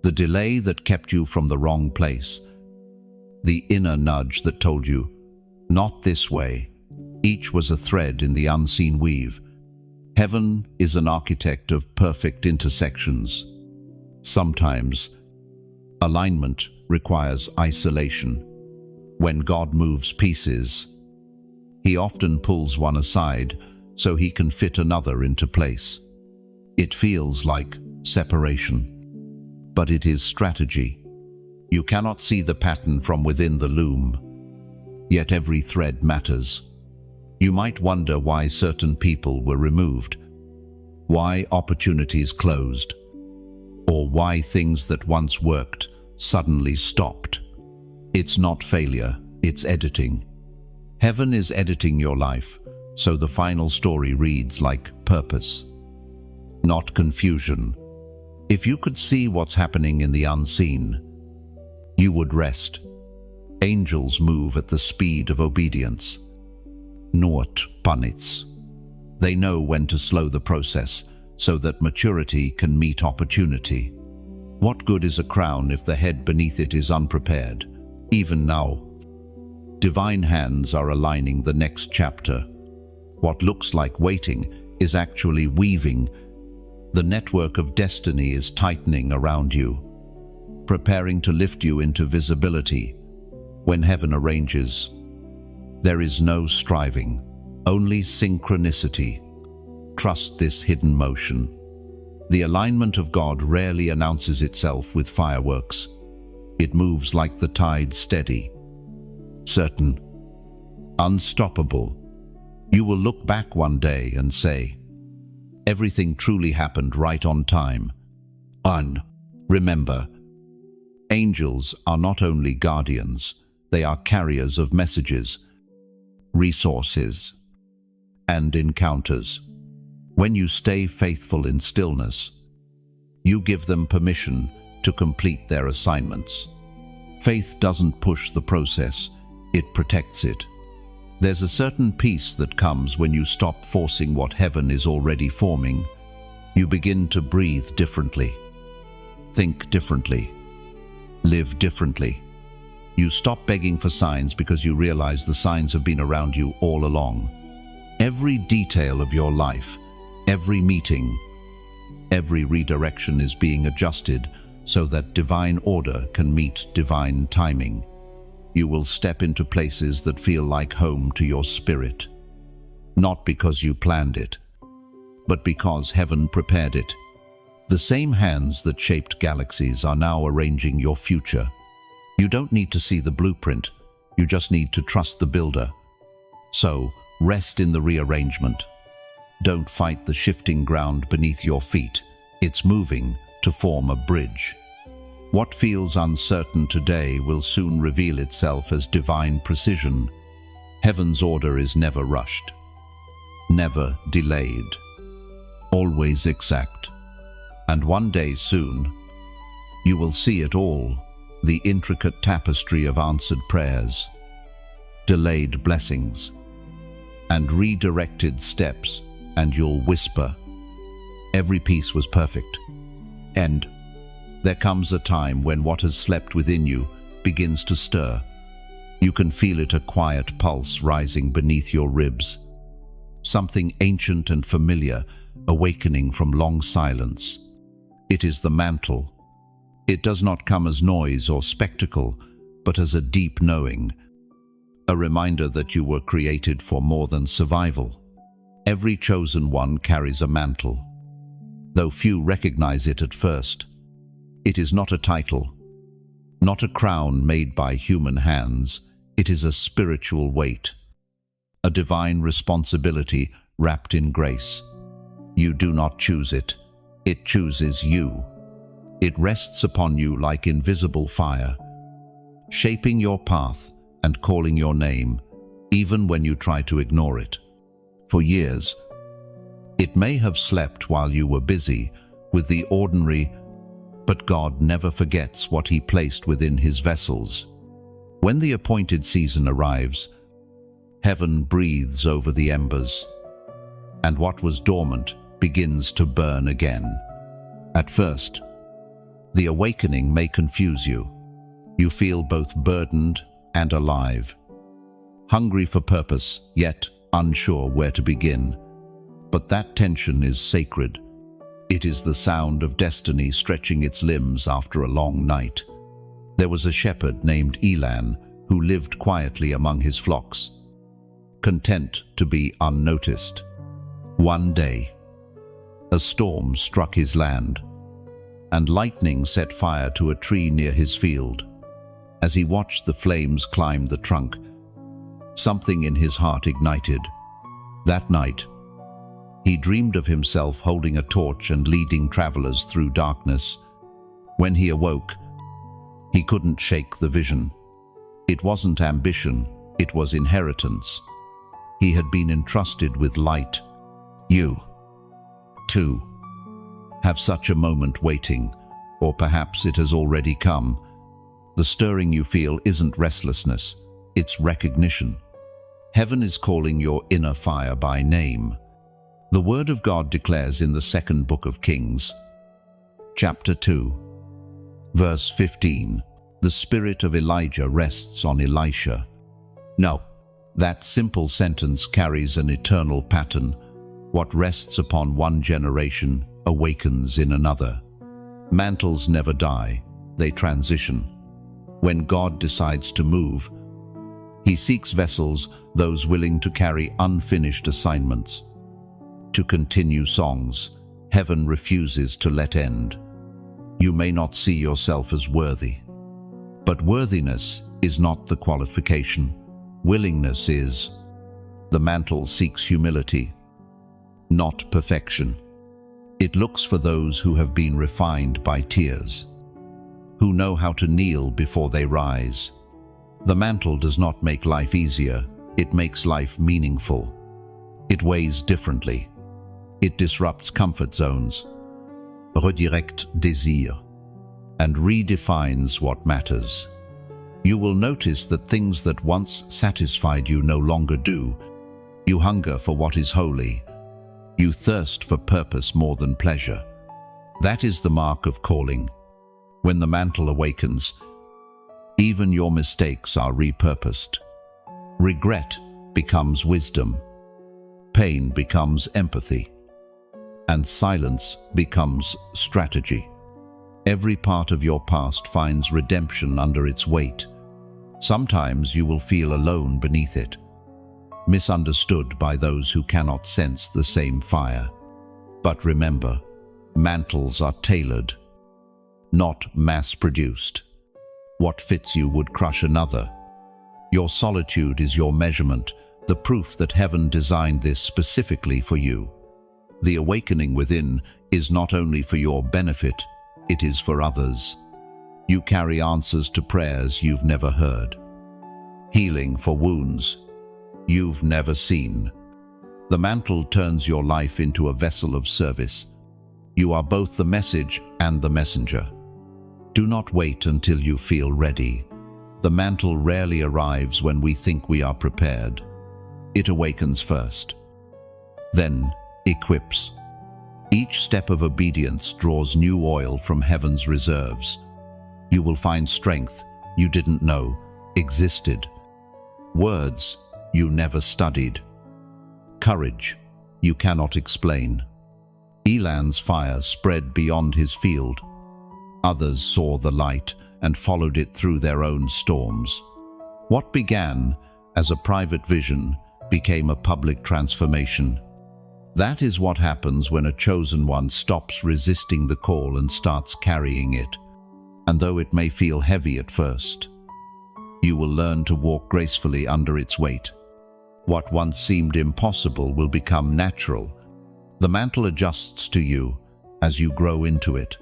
S1: The delay that kept you from the wrong place. The inner nudge that told you, not this way. Each was a thread in the unseen weave. Heaven is an architect of perfect intersections. Sometimes, alignment requires isolation. When God moves pieces, he often pulls one aside so he can fit another into place. It feels like separation, but it is strategy. You cannot see the pattern from within the loom, yet every thread matters. You might wonder why certain people were removed, why opportunities closed, or why things that once worked suddenly stopped. It's not failure, it's editing. Heaven is editing your life, so the final story reads like purpose, not confusion. If you could see what's happening in the unseen, you would rest. Angels move at the speed of obedience. Not punits. They know when to slow the process so that maturity can meet opportunity. What good is a crown if the head beneath it is unprepared? Even now, divine hands are aligning the next chapter. What looks like waiting is actually weaving. The network of destiny is tightening around you, preparing to lift you into visibility. When heaven arranges, there is no striving, only synchronicity. Trust this hidden motion. The alignment of God rarely announces itself with fireworks. It moves like the tide, steady, certain, unstoppable. You will look back one day and say, everything truly happened right on time. Remember, angels are not only guardians, they are carriers of messages, resources, and encounters. When you stay faithful in stillness, you give them permission to complete their assignments. Faith doesn't push the process, it protects it. There's a certain peace that comes when you stop forcing what heaven is already forming. You begin to breathe differently, think differently, live differently. You stop begging for signs because you realize the signs have been around you all along. Every detail of your life, every meeting, every redirection is being adjusted so that divine order can meet divine timing. You will step into places that feel like home to your spirit, not because you planned it, but because heaven prepared it. The same hands that shaped galaxies are now arranging your future. You don't need to see the blueprint, you just need to trust the builder. So, rest in the rearrangement. Don't fight the shifting ground beneath your feet. It's moving to form a bridge. What feels uncertain today will soon reveal itself as divine precision. Heaven's order is never rushed, never delayed, always exact. And one day soon, you will see it all, the intricate tapestry of answered prayers, delayed blessings, and redirected steps, and you'll whisper, every piece was perfect. And there comes a time when what has slept within you begins to stir. You can feel it, a quiet pulse rising beneath your ribs. Something ancient and familiar awakening from long silence. It is the mantle. It does not come as noise or spectacle, but as a deep knowing, a reminder that you were created for more than survival. Every chosen one carries a mantle, though few recognize it at first. It is not a title, Not a crown made by human hands, it is a spiritual weight, a divine responsibility wrapped in grace. You do not choose it, it chooses you. It rests upon you like invisible fire, shaping your path and calling your name, even when you try to ignore it. For years, it may have slept while you were busy with the ordinary, but God never forgets what He placed within His vessels. When the appointed season arrives, heaven breathes over the embers, and what was dormant begins to burn again. At first, the awakening may confuse you. You feel both burdened and alive, hungry for purpose, yet unsure where to begin. But that tension is sacred. It is the sound of destiny stretching its limbs after a long night. There was a shepherd named Elan who lived quietly among his flocks, content to be unnoticed. One day, a storm struck his land, and lightning set fire to a tree near his field. As he watched the flames climb the trunk, something in his heart ignited. That night, he dreamed of himself holding a torch and leading travelers through darkness. When he awoke, he couldn't shake the vision. It wasn't ambition, it was inheritance. He had been entrusted with light. You, too, have such a moment waiting, or perhaps it has already come. The stirring you feel isn't restlessness, it's recognition. Heaven is calling your inner fire by name. The Word of God declares in the second book of Kings, chapter 2, verse 15, the spirit of Elijah rests on Elisha. No, that simple sentence carries an eternal pattern. What rests upon one generation awakens in another. Mantles never die, they transition. When God decides to move, He seeks vessels, those willing to carry unfinished assignments. To continue songs, heaven refuses to let end. You may not see yourself as worthy, but worthiness is not the qualification. Willingness is. The mantle seeks humility, not perfection. It looks for those who have been refined by tears, who know how to kneel before they rise. The mantle does not make life easier, it makes life meaningful. It weighs differently. It disrupts comfort zones, redirect désir, and redefines what matters. You will notice that things that once satisfied you no longer do. You hunger for what is holy. You thirst for purpose more than pleasure. That is the mark of calling. When the mantle awakens, even your mistakes are repurposed. Regret becomes wisdom. Pain becomes empathy. And silence becomes strategy. Every part of your past finds redemption under its weight. Sometimes you will feel alone beneath it, misunderstood by those who cannot sense the same fire. But remember, mantles are tailored, not mass-produced. What fits you would crush another. Your solitude is your measurement, the proof that heaven designed this specifically for you. The awakening within is not only for your benefit, it is for others. You carry answers to prayers you've never heard, healing for wounds you've never seen. The mantle turns your life into a vessel of service. You are both the message and the messenger. Do not wait until you feel ready. The mantle rarely arrives when we think we are prepared. It awakens first, then equips. Each step of obedience draws new oil from heaven's reserves. You will find strength you didn't know existed, words you never studied, courage you cannot explain. Elan's fire spread beyond his field. Others saw the light and followed it through their own storms. What began as a private vision became a public transformation. That is what happens when a chosen one stops resisting the call and starts carrying it. And though it may feel heavy at first, you will learn to walk gracefully under its weight. What once seemed impossible will become natural. The mantle adjusts to you as you grow into it.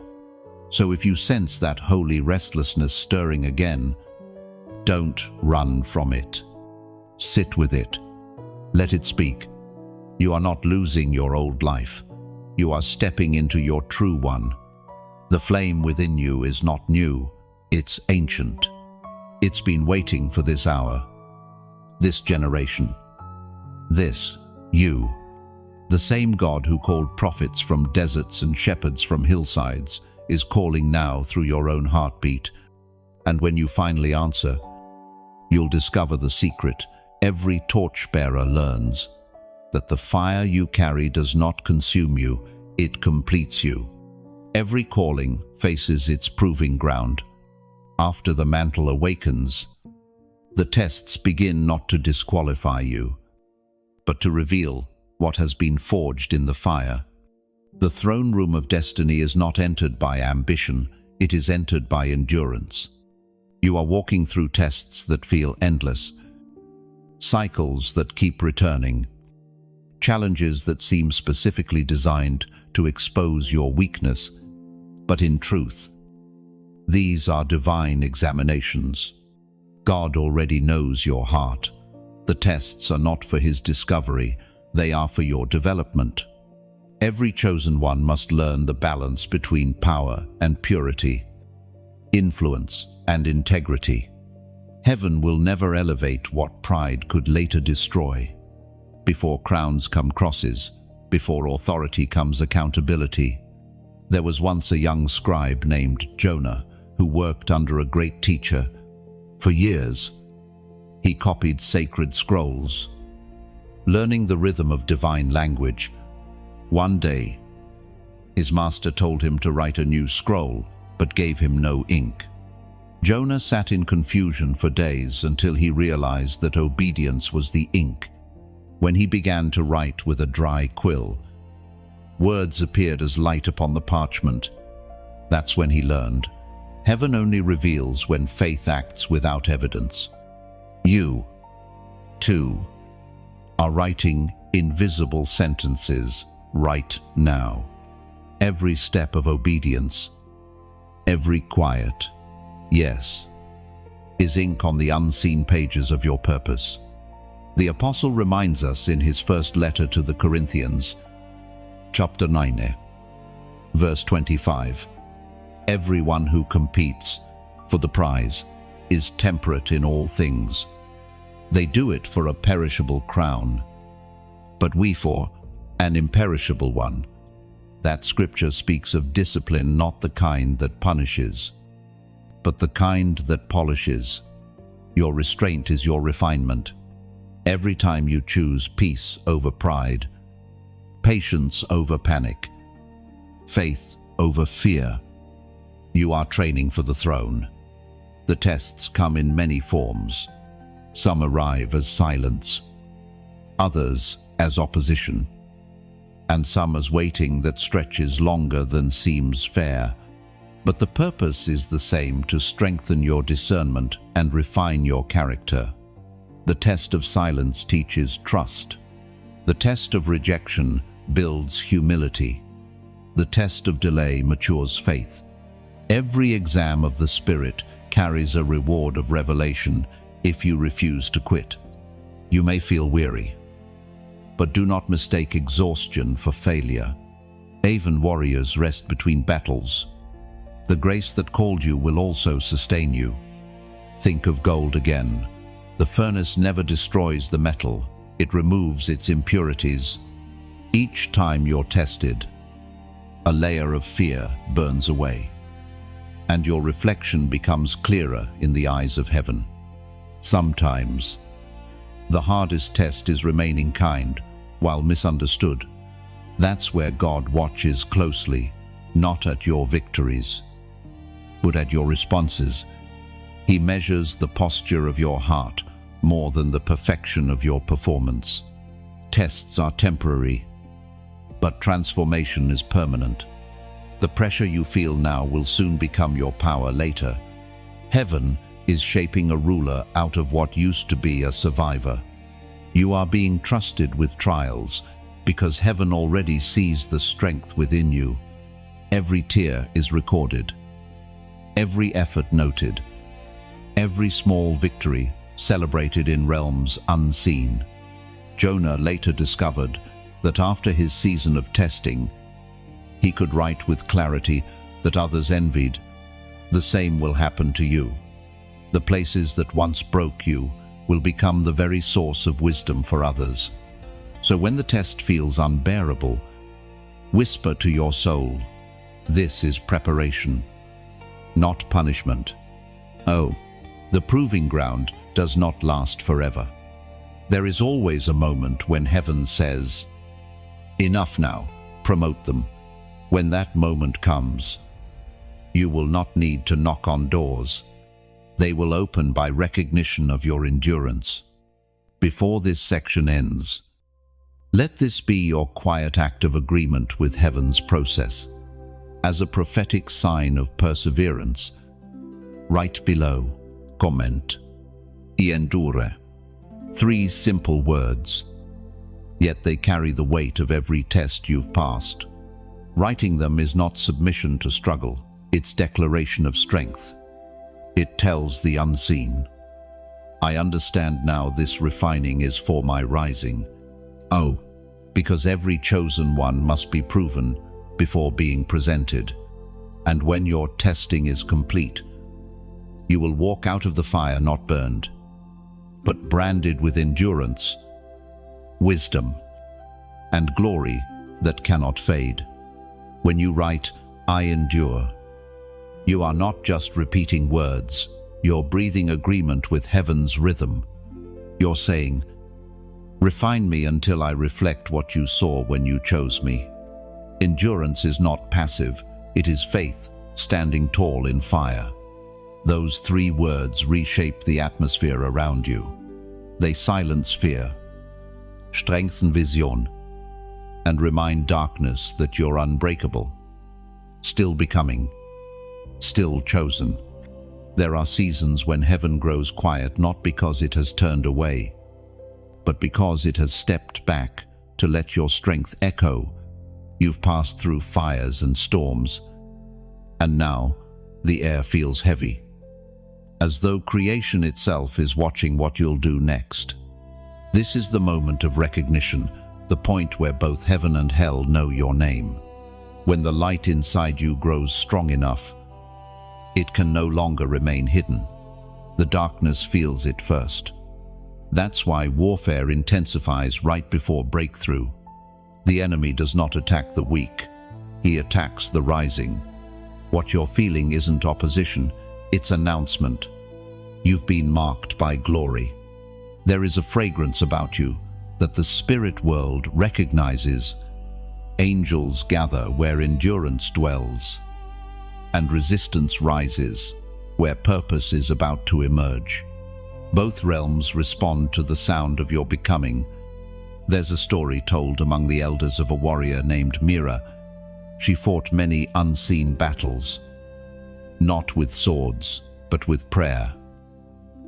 S1: So if you sense that holy restlessness stirring again, don't run from it. Sit with it. Let it speak. You are not losing your old life. You are stepping into your true one. The flame within you is not new, it's ancient. It's been waiting for this hour, this generation, this you. The same God who called prophets from deserts and shepherds from hillsides is calling now through your own heartbeat. And when you finally answer, you'll discover the secret every torchbearer learns, that the fire you carry does not consume you, it completes you. Every calling faces its proving ground. After the mantle awakens, the tests begin not to disqualify you, but to reveal what has been forged in the fire. The throne room of destiny is not entered by ambition, it is entered by endurance. You are walking through tests that feel endless, cycles that keep returning, challenges that seem specifically designed to expose your weakness, but in truth, these are divine examinations. God already knows your heart. The tests are not for his discovery, they are for your development. Every chosen one must learn the balance between power and purity, influence and integrity. Heaven will never elevate what pride could later destroy. Before crowns come crosses, before authority comes accountability. There was once a young scribe named Jonah who worked under a great teacher. For years, he copied sacred scrolls, learning the rhythm of divine language. One day, his master told him to write a new scroll, but gave him no ink. Jonah sat in confusion for days until he realized that obedience was the ink. When he began to write with a dry quill, words appeared as light upon the parchment. That's when he learned. Heaven only reveals when faith acts without evidence. You, too, are writing invisible sentences right now. Every step of obedience, every quiet yes, is ink on the unseen pages of your purpose. The Apostle reminds us in his first letter to the Corinthians, chapter 9, verse 25, everyone who competes for the prize is temperate in all things. They do it for a perishable crown, but we for an imperishable one. That scripture speaks of discipline, not the kind that punishes, but the kind that polishes. Your restraint is your refinement. Every time you choose peace over pride, patience over panic, faith over fear, you are training for the throne. The tests come in many forms. Some arrive as silence, others as opposition, and some as waiting that stretches longer than seems fair. But the purpose is the same, to strengthen your discernment and refine your character. The test of silence teaches trust. The test of rejection builds humility. The test of delay matures faith. Every exam of the Spirit carries a reward of revelation if you refuse to quit. You may feel weary, but do not mistake exhaustion for failure. Even warriors rest between battles. The grace that called you will also sustain you. Think of gold again. The furnace never destroys the metal, it removes its impurities. Each time you're tested, a layer of fear burns away, and your reflection becomes clearer in the eyes of heaven. Sometimes, the hardest test is remaining kind while misunderstood. That's where God watches closely, not at your victories, but at your responses. He measures the posture of your heart more than the perfection of your performance. Tests are temporary, but transformation is permanent. The pressure you feel now will soon become your power later. Heaven is shaping a ruler out of what used to be a survivor. You are being trusted with trials because heaven already sees the strength within you. Every tear is recorded, every effort noted, every small victory celebrated in realms unseen. Jonah later discovered that after his season of testing, he could write with clarity that others envied. The same will happen to you. The places that once broke you will become the very source of wisdom for others. So when the test feels unbearable, whisper to your soul, this is preparation, not punishment. Oh, the proving ground does not last forever. There is always a moment when heaven says, enough now, promote them. When that moment comes, you will not need to knock on doors. They will open by recognition of your endurance. Before this section ends, let this be your quiet act of agreement with heaven's process. As a prophetic sign of perseverance, write below, comment, y endure. 3 simple words, yet they carry the weight of every test you've passed. Writing them is not submission to struggle, it's declaration of strength. It tells the unseen, I understand now this refining is for my rising. Oh, because every chosen one must be proven before being presented. And when your testing is complete, you will walk out of the fire not burned, but branded with endurance, wisdom, and glory that cannot fade. When you write, I endure, you are not just repeating words, you're breathing agreement with heaven's rhythm. You're saying, refine me until I reflect what you saw when you chose me. Endurance is not passive, it is faith, standing tall in fire. Those 3 words reshape the atmosphere around you. They silence fear, strengthen vision, and remind darkness that you're unbreakable, still becoming, still chosen. There are seasons when heaven grows quiet not because it has turned away, but because it has stepped back to let your strength echo. You've passed through fires and storms, and now the air feels heavy, as though creation itself is watching what you'll do next. This is the moment of recognition, the point where both heaven and hell know your name. When the light inside you grows strong enough, it can no longer remain hidden. The darkness feels it first. That's why warfare intensifies right before breakthrough. The enemy does not attack the weak, he attacks the rising. What you're feeling isn't opposition, it's announcement. You've been marked by glory. There is a fragrance about you that the spirit world recognizes. Angels gather where endurance dwells, and resistance rises where purpose is about to emerge. Both realms respond to the sound of your becoming. There's a story told among the elders of a warrior named Mira. She fought many unseen battles, not with swords, but with prayer,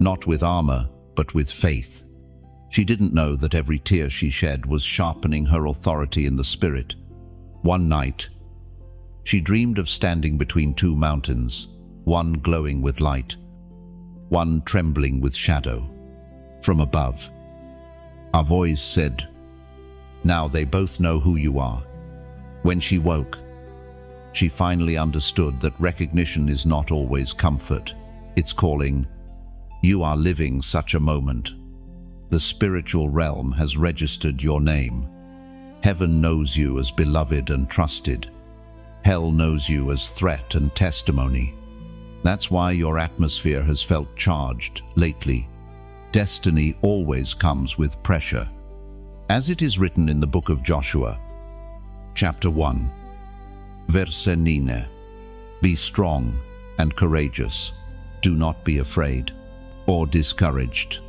S1: not with armor, but with faith. She didn't know that every tear she shed was sharpening her authority in the spirit. One night, she dreamed of standing between 2 mountains, one glowing with light, one trembling with shadow. From above, a voice said, now they both know who you are. When she woke, she finally understood that recognition is not always comfort. It's calling. You are living such a moment. The spiritual realm has registered your name. Heaven knows you as beloved and trusted. Hell knows you as threat and testimony. That's why your atmosphere has felt charged lately. Destiny always comes with pressure. As it is written in the book of Joshua, chapter 1, verse 9, be strong and courageous. Do not be afraid or discouraged,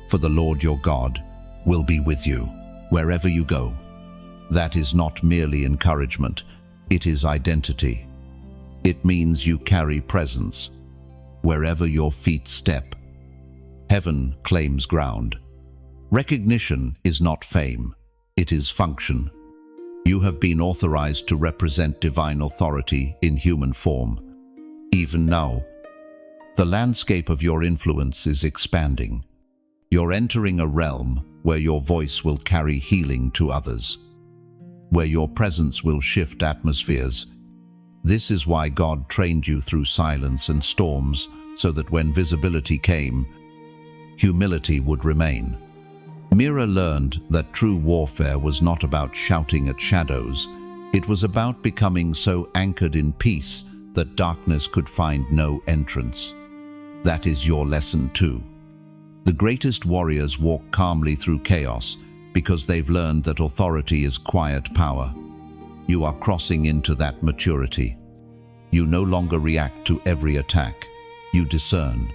S1: for the Lord your God will be with you wherever you go. That is not merely encouragement, It is identity. It means you carry presence. Wherever your feet step, heaven claims ground. Recognition is not fame, it is function. You have been authorized to represent divine authority in human form. Even now, the landscape of your influence is expanding. You're entering a realm where your voice will carry healing to others, where your presence will shift atmospheres. This is why God trained you through silence and storms, so that when visibility came, humility would remain. Mira learned that true warfare was not about shouting at shadows. It was about becoming so anchored in peace that darkness could find no entrance. That is your lesson too. The greatest warriors walk calmly through chaos because they've learned that authority is quiet power. You are crossing into that maturity. You no longer react to every attack. You discern.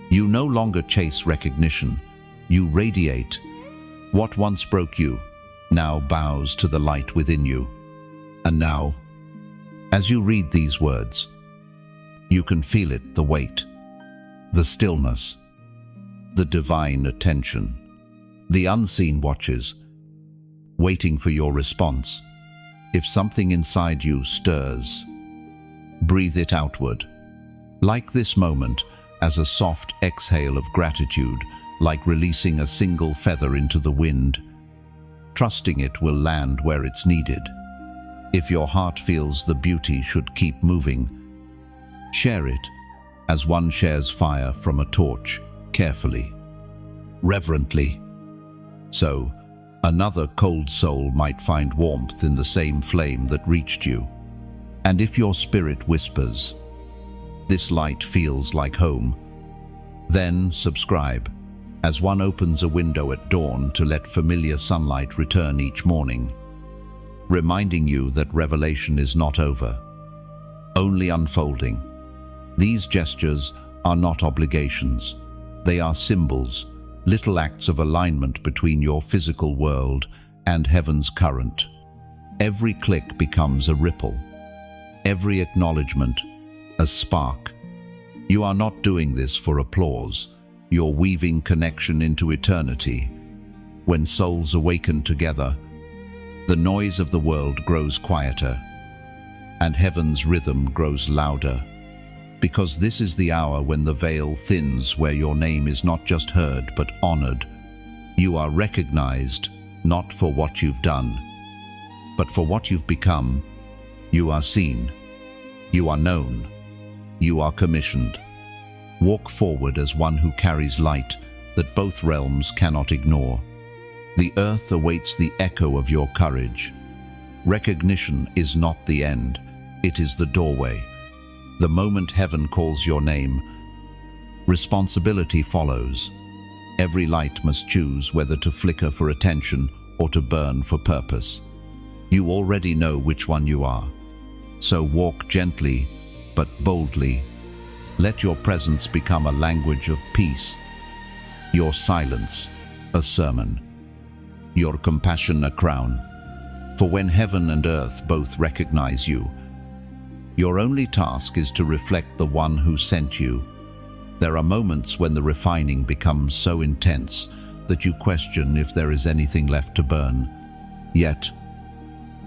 S1: You no longer chase recognition. You radiate. What once broke you now bows to the light within you. And now, as you read these words, you can feel it, the weight, the stillness, the divine attention. The unseen watches, waiting for your response. If something inside you stirs, breathe it outward. Like this moment, as a soft exhale of gratitude, like releasing a single feather into the wind, trusting it will land where it's needed. If your heart feels the beauty should keep moving, share it as one shares fire from a torch, carefully, reverently. So, another cold soul might find warmth in the same flame that reached you. And if your spirit whispers, "This light feels like home," then subscribe, as one opens a window at dawn to let familiar sunlight return each morning, reminding you that revelation is not over, only unfolding. These gestures are not obligations. They are symbols, little acts of alignment between your physical world and heaven's current. Every click becomes a ripple, every acknowledgement a spark. You are not doing this for applause. You're weaving connection into eternity. When souls awaken together, the noise of the world grows quieter, and heaven's rhythm grows louder. Because this is the hour when the veil thins, where your name is not just heard but honored. You are recognized, not for what you've done, but for what you've become. You are seen. You are known. You are commissioned. Walk forward as one who carries light that both realms cannot ignore. The earth awaits the echo of your courage. Recognition is not the end, it is the doorway. The moment heaven calls your name, responsibility follows. Every light must choose whether to flicker for attention or to burn for purpose. You already know which one you are. So walk gently, but boldly. Let your presence become a language of peace. Your silence, a sermon. Your compassion, a crown. For when heaven and earth both recognize you, your only task is to reflect the one who sent you. There are moments when the refining becomes so intense that you question if there is anything left to burn. Yet,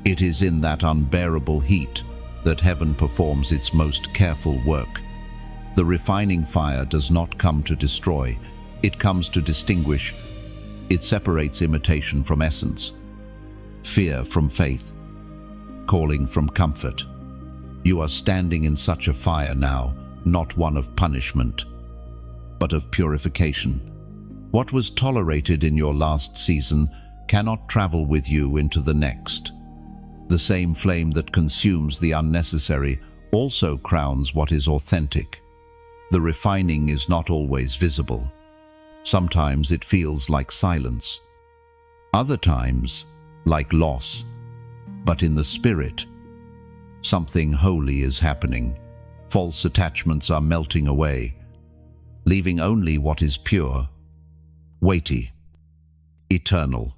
S1: it is in that unbearable heat that heaven performs its most careful work. The refining fire does not come to destroy, it comes to distinguish. It separates imitation from essence, fear from faith, calling from comfort. You are standing in such a fire now, not one of punishment, but of purification. What was tolerated in your last season cannot travel with you into the next. The same flame that consumes the unnecessary also crowns what is authentic. The refining is not always visible. Sometimes it feels like silence. Other times, like loss. But in the spirit, something holy is happening. False attachments are melting away, leaving only what is pure, weighty, eternal.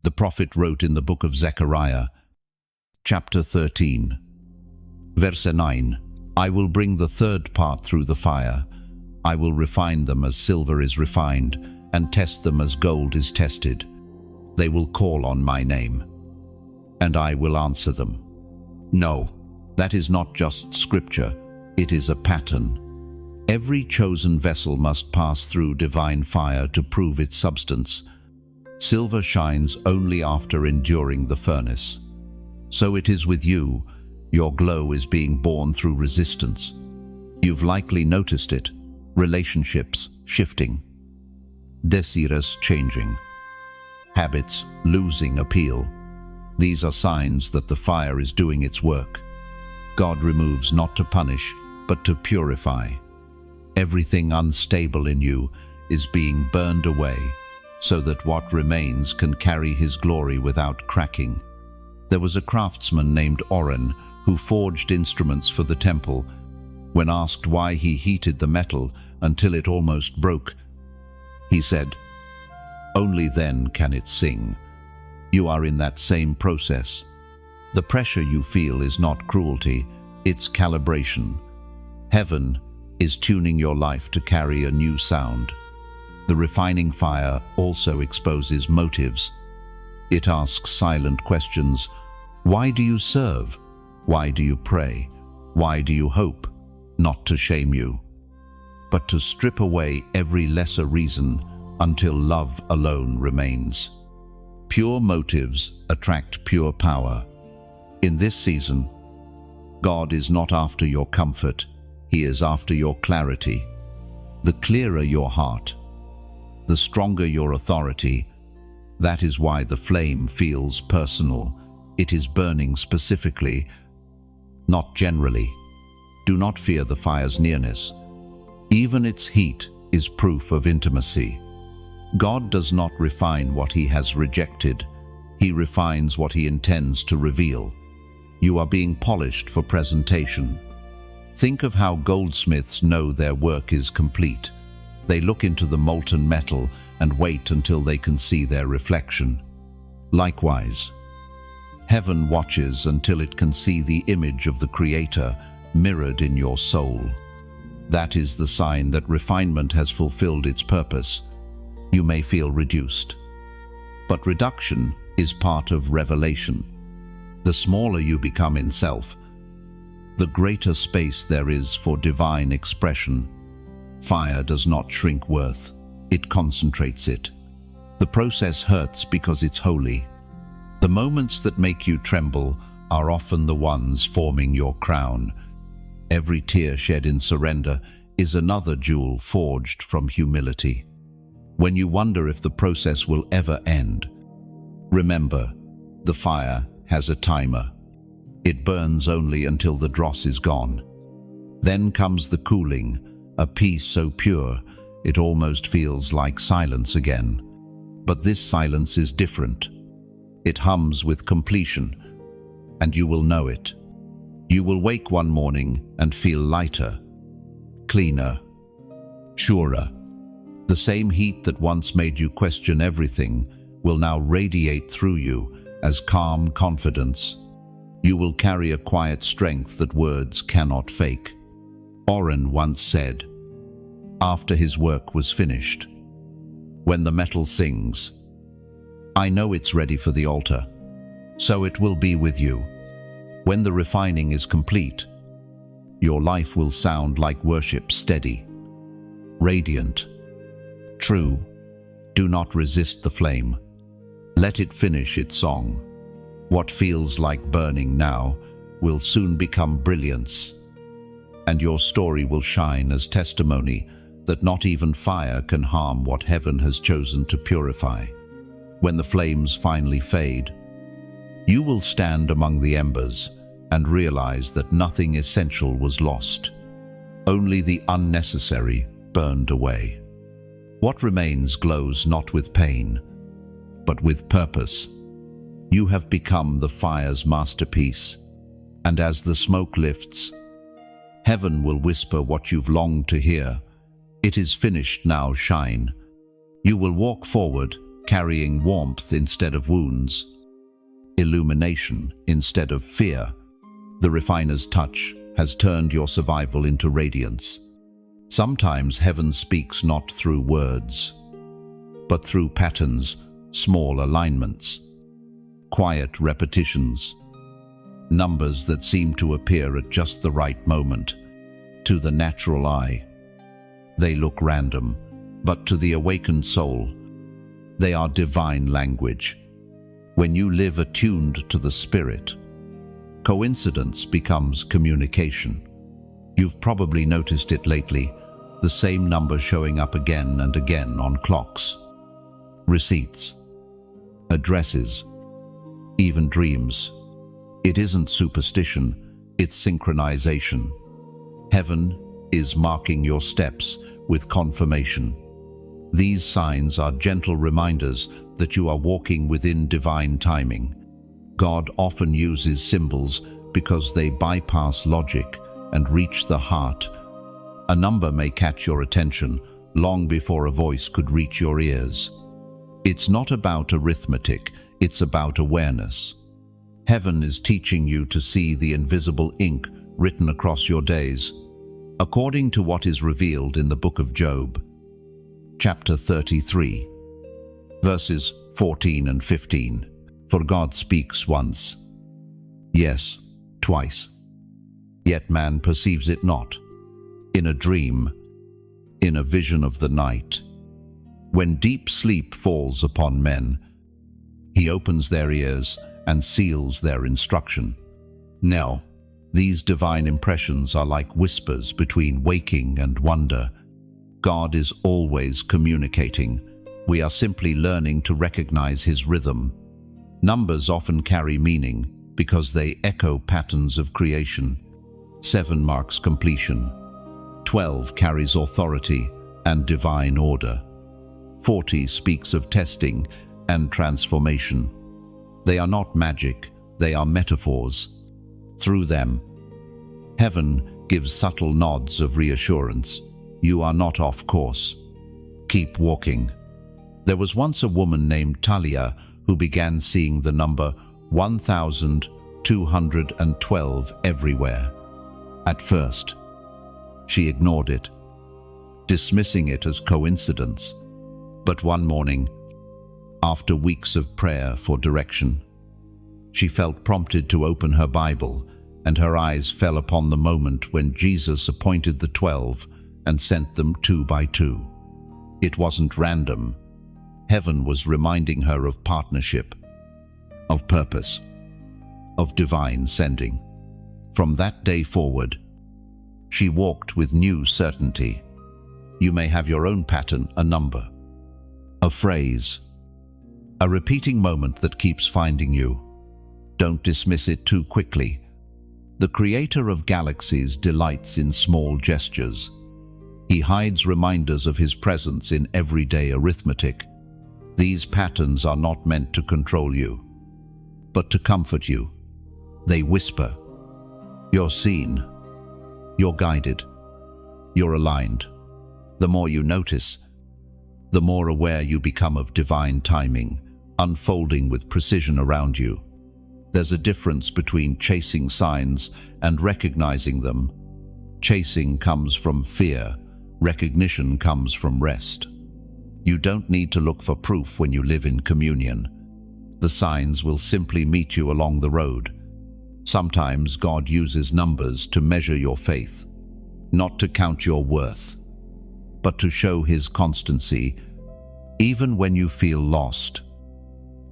S1: The prophet wrote in the book of Zechariah, Chapter 13. Verse 9. I will bring the third part through the fire. I will refine them as silver is refined, and test them as gold is tested. They will call on my name, and I will answer them. No, that is not just scripture, it is a pattern. Every chosen vessel must pass through divine fire to prove its substance. Silver shines only after enduring the furnace. So it is with you. Your glow is being born through resistance. You've likely noticed it. Relationships shifting. Desires changing. Habits losing appeal. These are signs that the fire is doing its work. God removes not to punish, but to purify. Everything unstable in you is being burned away, so that what remains can carry his glory without cracking. There was a craftsman named Orren who forged instruments for the temple. When asked why he heated the metal until it almost broke, he said, "Only then can it sing." You are in that same process. The pressure you feel is not cruelty, it's calibration. Heaven is tuning your life to carry a new sound. The refining fire also exposes motives. It asks silent questions. Why do you serve? Why do you pray? Why do you hope? Not to shame you, but to strip away every lesser reason until love alone remains. Pure motives attract pure power. In this season, God is not after your comfort, He is after your clarity. The clearer your heart, the stronger your authority. That is why the flame feels personal. It is burning specifically, not generally. Do not fear the fire's nearness. Even its heat is proof of intimacy. God does not refine what He has rejected. He refines what He intends to reveal. You are being polished for presentation. Think of how goldsmiths know their work is complete. They look into the molten metal and wait until they can see their reflection. Likewise, heaven watches until it can see the image of the Creator mirrored in your soul. That is the sign that refinement has fulfilled its purpose. You may feel reduced, but reduction is part of revelation. The smaller you become in self, the greater space there is for divine expression. Fire does not shrink worth, it concentrates it. The process hurts because it's holy. The moments that make you tremble are often the ones forming your crown. Every tear shed in surrender is another jewel forged from humility. When you wonder if the process will ever end, remember, the fire has a timer. It burns only until the dross is gone. Then comes the cooling, a peace so pure it almost feels like silence again. But this silence is different. It hums with completion, and you will know it. You will wake one morning and feel lighter, cleaner, surer. The same heat that once made you question everything will now radiate through you as calm confidence. You will carry a quiet strength that words cannot fake. Orren once said, after his work was finished, "When the metal sings, I know it's ready for the altar. So it will be with you. When the refining is complete, your life will sound like worship, steady, radiant, true. Do not resist the flame. Let it finish its song. What feels like burning now will soon become brilliance, and your story will shine as testimony that not even fire can harm what heaven has chosen to purify. When the flames finally fade, you will stand among the embers and realize that nothing essential was lost. Only the unnecessary burned away. What remains glows not with pain, but with purpose. You have become the fire's masterpiece, and as the smoke lifts, heaven will whisper what you've longed to hear. It is finished now, shine. You will walk forward, carrying warmth instead of wounds. illumination instead of fear. The refiner's touch has turned your survival into radiance. Sometimes heaven speaks not through words, but through patterns, small alignments, quiet repetitions, numbers that seem to appear at just the right moment. To the natural eye, they look random, but to the awakened soul, they are divine language. When you live attuned to the Spirit, coincidence becomes communication. You've probably noticed it lately, the same number showing up again and again on clocks, receipts, addresses, even dreams. It isn't superstition, it's synchronization. Heaven is marking your steps with confirmation. These signs are gentle reminders that you are walking within divine timing. God often uses symbols because they bypass logic and reach the heart. A number may catch your attention long before a voice could reach your ears. It's not about arithmetic, it's about awareness. Heaven is teaching you to see the invisible ink written across your days, according to what is revealed in the book of Job, chapter 33, verses 14 and 15. For God speaks once, yes, twice, yet man perceives it not. In a dream, in a vision of the night, when deep sleep falls upon men, he opens their ears and seals their instruction. Now, these divine impressions are like whispers between waking and wonder. God is always communicating. We are simply learning to recognize his rhythm. Numbers often carry meaning because they echo patterns of creation. 7 marks completion. 12 carries authority and divine order. 40 speaks of testing and transformation. They are not magic, they are metaphors. Through them, heaven gives subtle nods of reassurance. You are not off course. Keep walking. There was once a woman named Talia who began seeing the number 1,212 everywhere. At first, she ignored it, dismissing it as coincidence. But one morning, after weeks of prayer for direction, she felt prompted to open her Bible, and her eyes fell upon the moment when Jesus appointed the 12 and sent them 2 by 2. It wasn't random. Heaven was reminding her of partnership, of purpose, of divine sending. From that day forward, she walked with new certainty. You may have your own pattern, a number, a phrase, a repeating moment that keeps finding you. Don't dismiss it too quickly. The creator of galaxies delights in small gestures. He hides reminders of his presence in everyday arithmetic. These patterns are not meant to control you, but to comfort you. They whisper, you're seen, you're guided, you're aligned. The more you notice, the more aware you become of divine timing, unfolding with precision around you. There's a difference between chasing signs and recognizing them. Chasing comes from fear, recognition comes from rest. You don't need to look for proof when you live in communion. The signs will simply meet you along the road. Sometimes God uses numbers to measure your faith, not to count your worth, but to show his constancy, even when you feel lost.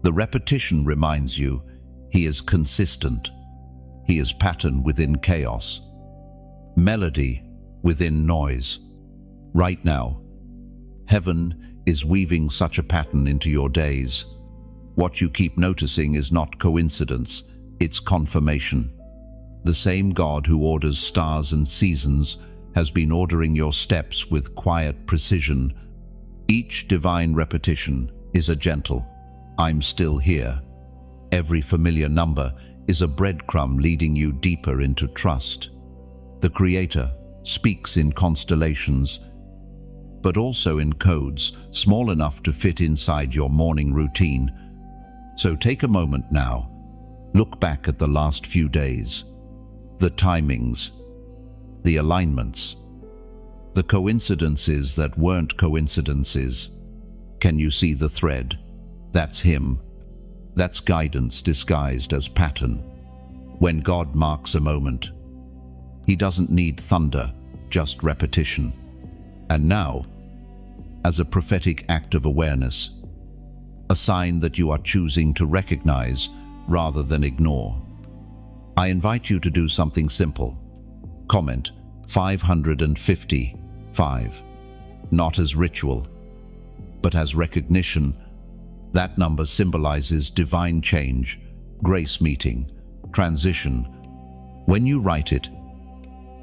S1: The repetition reminds you he is consistent. He is pattern within chaos, melody within noise. Right now, heaven is weaving such a pattern into your days. What you keep noticing is not coincidence, it's confirmation. The same God who orders stars and seasons has been ordering your steps with quiet precision. Each divine repetition is a gentle, I'm still here. Every familiar number is a breadcrumb leading you deeper into trust. The Creator speaks in constellations, but also in codes small enough to fit inside your morning routine. So take a moment now Look back at the last few days. The timings, the alignments, the coincidences that weren't coincidences. Can you see the thread? That's him. That's guidance disguised as pattern. When God marks a moment, he doesn't need thunder, just repetition. And now, as a prophetic act of awareness, a sign that you are choosing to recognize rather than ignore, I invite you to do something simple. Comment 555, not as ritual, but as recognition. That number symbolizes divine change, grace meeting, transition. When you write it,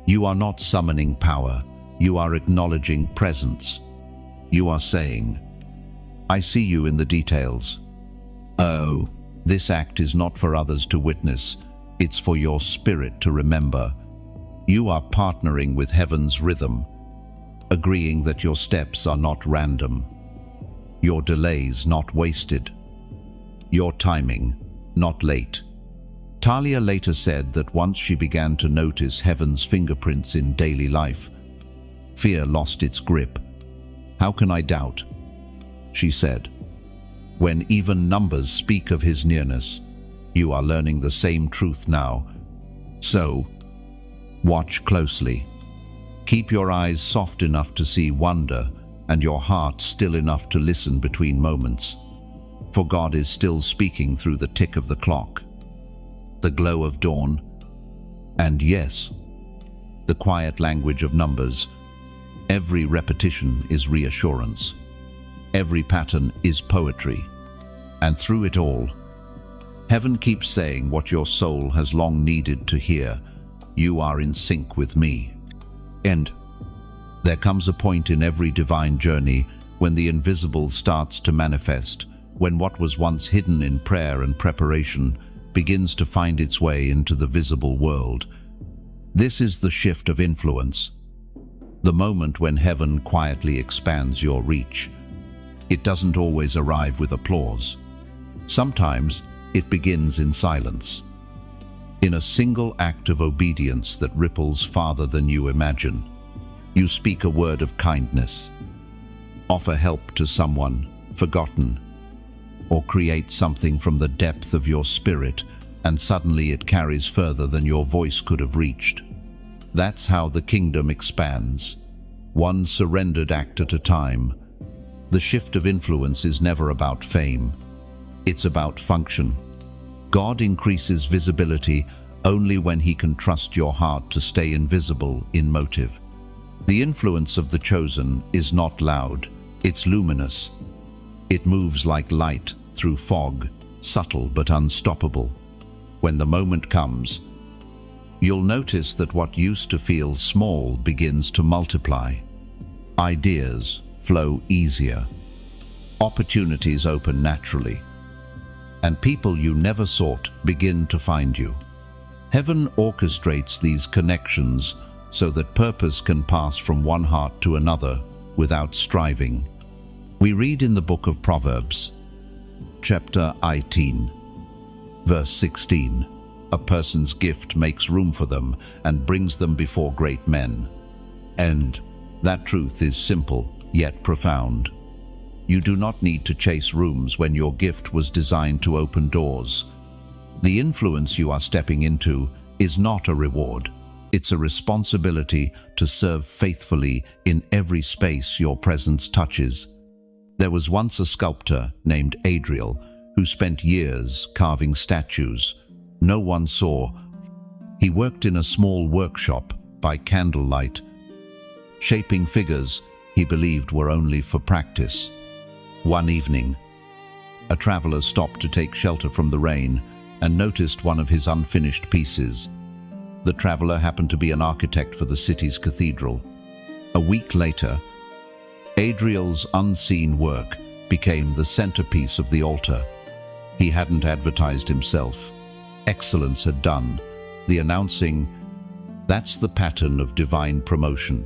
S1: you are not summoning power, you are acknowledging presence. You are saying, I see you in the details. Oh, this act is not for others to witness, it's for your spirit to remember. You are partnering with heaven's rhythm, agreeing that your steps are not random, your delays not wasted, your timing not late. Talia later said that once she began to notice heaven's fingerprints in daily life, fear lost its grip. How can I doubt? She said. When even numbers speak of his nearness, you are learning the same truth now. So, watch closely. Keep your eyes soft enough to see wonder and your heart still enough to listen between moments. For God is still speaking through the tick of the clock, the glow of dawn, and yes, the quiet language of numbers. Every repetition is reassurance. Every pattern is poetry. And through it all, heaven keeps saying what your soul has long needed to hear. You are in sync with me. And there comes a point in every divine journey when the invisible starts to manifest, when what was once hidden in prayer and preparation begins to find its way into the visible world. This is the shift of influence, the moment when heaven quietly expands your reach. It doesn't always arrive with applause. Sometimes it begins in silence, in a single act of obedience that ripples farther than you imagine. You speak a word of kindness, offer help to someone forgotten, or create something from the depth of your spirit, and suddenly it carries further than your voice could have reached. That's how the kingdom expands, one surrendered act at a time. The shift of influence is never about fame. It's about function. God increases visibility only when he can trust your heart to stay invisible in motive. The influence of the chosen is not loud, it's luminous. It moves like light through fog, subtle but unstoppable. When the moment comes, you'll notice that what used to feel small begins to multiply. Ideas flow easier. Opportunities open naturally. And people you never sought begin to find you. Heaven orchestrates these connections so that purpose can pass from one heart to another without striving. We read in the book of Proverbs, chapter 18, verse 16, a person's gift makes room for them and brings them before great men. And that truth is simple, yet profound. You do not need to chase rooms when your gift was designed to open doors. The influence you are stepping into is not a reward. It's a responsibility to serve faithfully in every space your presence touches. There was once a sculptor named Adriel who spent years carving statues no one saw. He worked in a small workshop by candlelight, shaping figures he believed were only for practice. One evening, a traveler stopped to take shelter from the rain and noticed one of his unfinished pieces. The traveler happened to be an architect for the city's cathedral. A week later, Adriel's unseen work became the centerpiece of the altar. He hadn't advertised himself. Excellence had done the announcing. That's the pattern of divine promotion.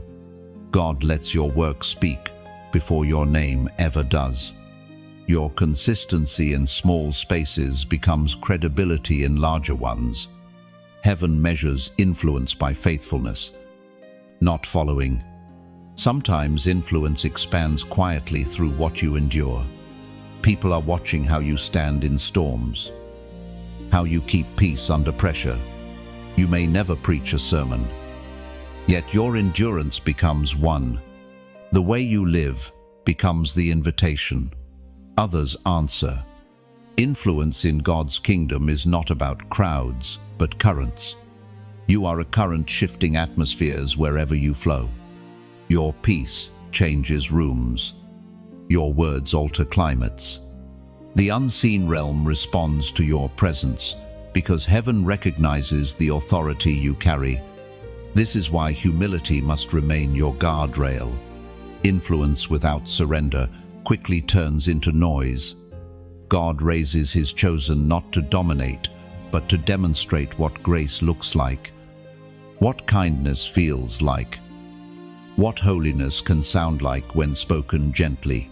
S1: God lets your work speak before your name ever does. your consistency in small spaces becomes credibility in larger ones. Heaven measures influence by faithfulness, not following. Sometimes influence expands quietly through what you endure. People are watching how you stand in storms, how you keep peace under pressure. You may never preach a sermon, yet your endurance becomes one. The way you live becomes the invitation. Others answer. Influence in God's kingdom is not about crowds, but currents. You are a current shifting atmospheres wherever you flow. Your peace changes rooms. Your words alter climates. The unseen realm responds to your presence because heaven recognizes the authority you carry. This is why humility must remain your guardrail. Influence without surrender quickly turns into noise. God raises his chosen not to dominate, but to demonstrate what grace looks like, what kindness feels like, what holiness can sound like when spoken gently.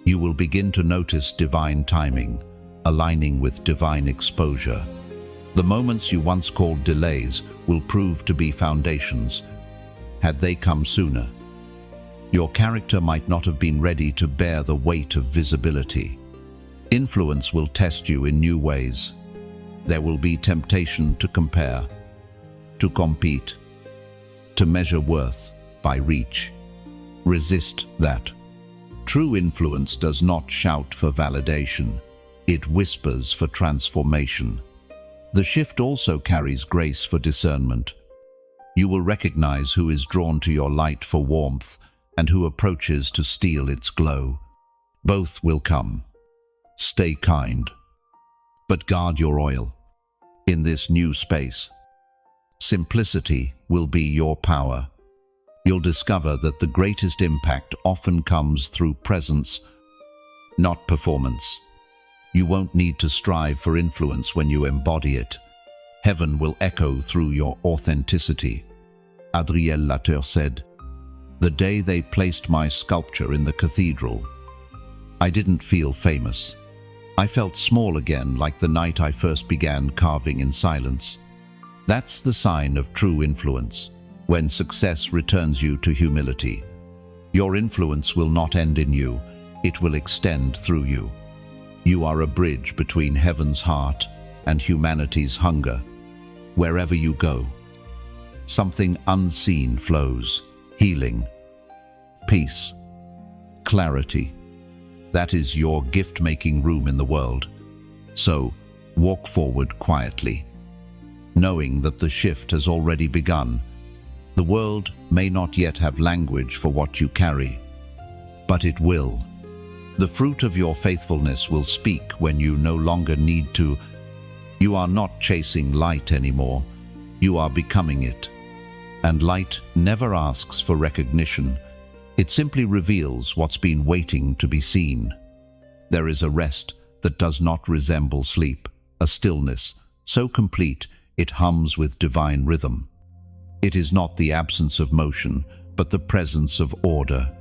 S1: You will begin to notice divine timing, aligning with divine exposure. The moments you once called delays will prove to be foundations. Had they come sooner, your character might not have been ready to bear the weight of visibility. Influence will test you in new ways. There will be temptation to compare, to compete, to measure worth by reach. Resist that. True influence does not shout for validation. It whispers for transformation. The shift also carries grace for discernment. You will recognize who is drawn to your light for warmth and who approaches to steal its glow. Both will come. Stay kind, but guard your oil. In this new space, simplicity will be your power. You'll discover that the greatest impact often comes through presence, not performance. You won't need to strive for influence when you embody it. Heaven will echo through your authenticity. Adriel Latour said, "The day they placed my sculpture in the cathedral, I didn't feel famous. I felt small again, like the night I first began carving in silence." That's the sign of true influence, when success returns you to humility. Your influence will not end in you, it will extend through you. You are a bridge between heaven's heart and humanity's hunger. Wherever you go, something unseen flows: healing, peace, clarity. That is your gift-making room in the world. So, walk forward quietly, knowing that the shift has already begun. The world may not yet have language for what you carry, but it will. The fruit of your faithfulness will speak when you no longer need to. You are not chasing light anymore, you are becoming it. And light never asks for recognition. It simply reveals what's been waiting to be seen. There is a rest that does not resemble sleep, a stillness so complete it hums with divine rhythm. It is not the absence of motion, but the presence of order.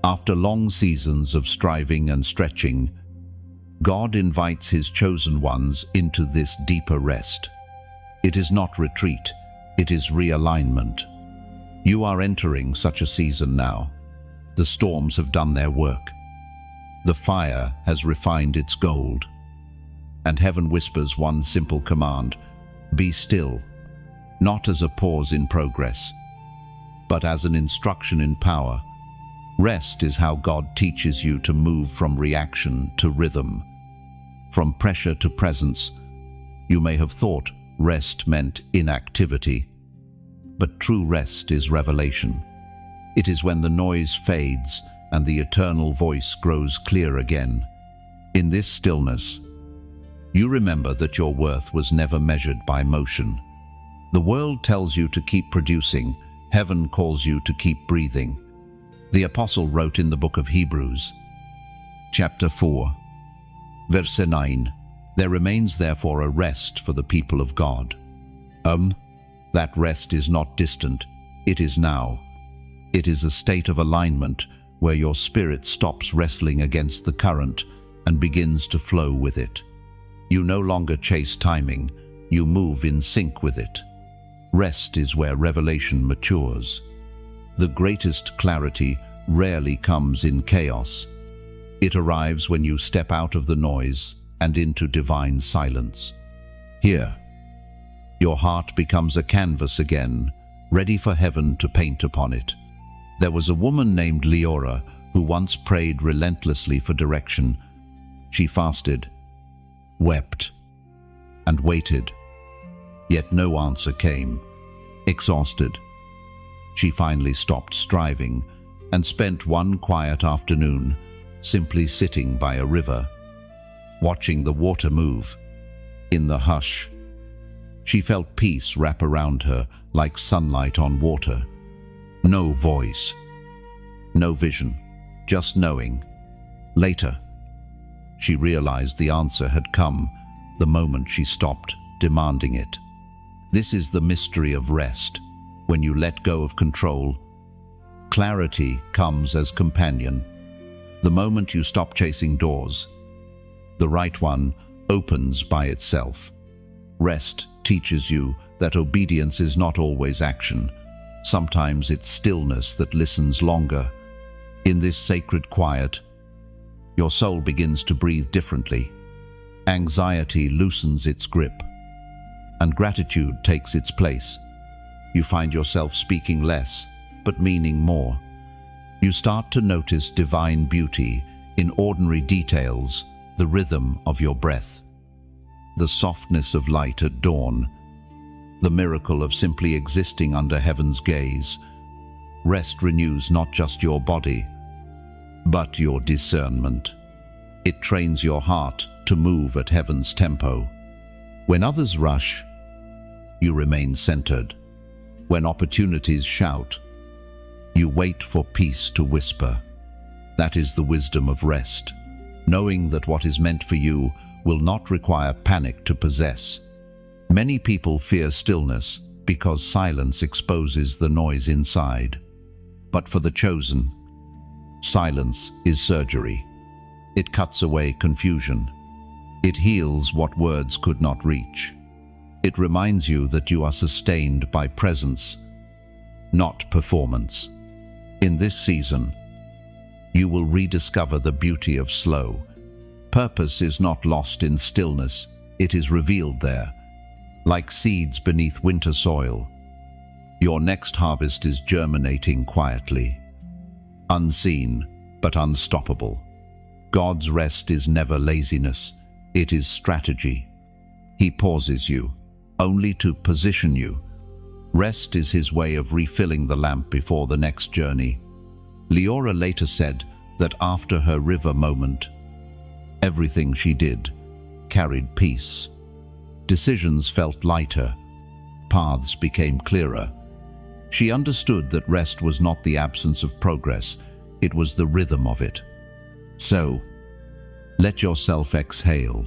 S1: After long seasons of striving and stretching, God invites his chosen ones into this deeper rest. It is not retreat, it is realignment. You are entering such a season now. The storms have done their work. The fire has refined its gold. And heaven whispers one simple command: be still, not as a pause in progress, but as an instruction in power. Rest is how God teaches you to move from reaction to rhythm, from pressure to presence. You may have thought rest meant inactivity, but true rest is revelation. It is when the noise fades and the eternal voice grows clear again. In this stillness, you remember that your worth was never measured by motion. The world tells you to keep producing, heaven calls you to keep breathing. The apostle wrote in the book of Hebrews, chapter 4, verse 9, "There remains therefore a rest for the people of God." That rest is not distant, it is now. It is a state of alignment where your spirit stops wrestling against the current and begins to flow with it. You no longer chase timing, you move in sync with it. Rest is where revelation matures. The greatest clarity rarely comes in chaos. It arrives when you step out of the noise and into divine silence. Here, your heart becomes a canvas again, ready for heaven to paint upon it. There was a woman named Leora who once prayed relentlessly for direction. She fasted, wept, and waited. Yet no answer came. Exhausted, she finally stopped striving and spent one quiet afternoon simply sitting by a river, watching the water move. In the hush, she felt peace wrap around her like sunlight on water. No voice, no vision, just knowing. Later, she realized the answer had come the moment she stopped demanding it. This is the mystery of rest. When you let go of control, clarity comes as companion. The moment you stop chasing doors, the right one opens by itself. Rest teaches you that obedience is not always action. Sometimes it's stillness that listens longer. In this sacred quiet, your soul begins to breathe differently. Anxiety loosens its grip, and gratitude takes its place. You find yourself speaking less, but meaning more. You start to notice divine beauty in ordinary details, the rhythm of your breath, the softness of light at dawn, the miracle of simply existing under heaven's gaze. Rest renews not just your body, but your discernment. It trains your heart to move at heaven's tempo. When others rush, you remain centered. When opportunities shout, you wait for peace to whisper. That is the wisdom of rest, knowing that what is meant for you will not require panic to possess. Many people fear stillness because silence exposes the noise inside. But for the chosen, silence is surgery. It cuts away confusion. It heals what words could not reach. It reminds you that you are sustained by presence, not performance. In this season, you will rediscover the beauty of slow. Purpose is not lost in stillness, it is revealed there. Like seeds beneath winter soil, your next harvest is germinating quietly. Unseen, but unstoppable. God's rest is never laziness, it is strategy. He pauses you, only to position you. Rest is his way of refilling the lamp before the next journey. Leora later said that after her river moment, everything she did carried peace. Decisions felt lighter, paths became clearer. She understood that rest was not the absence of progress, it was the rhythm of it. So, let yourself exhale.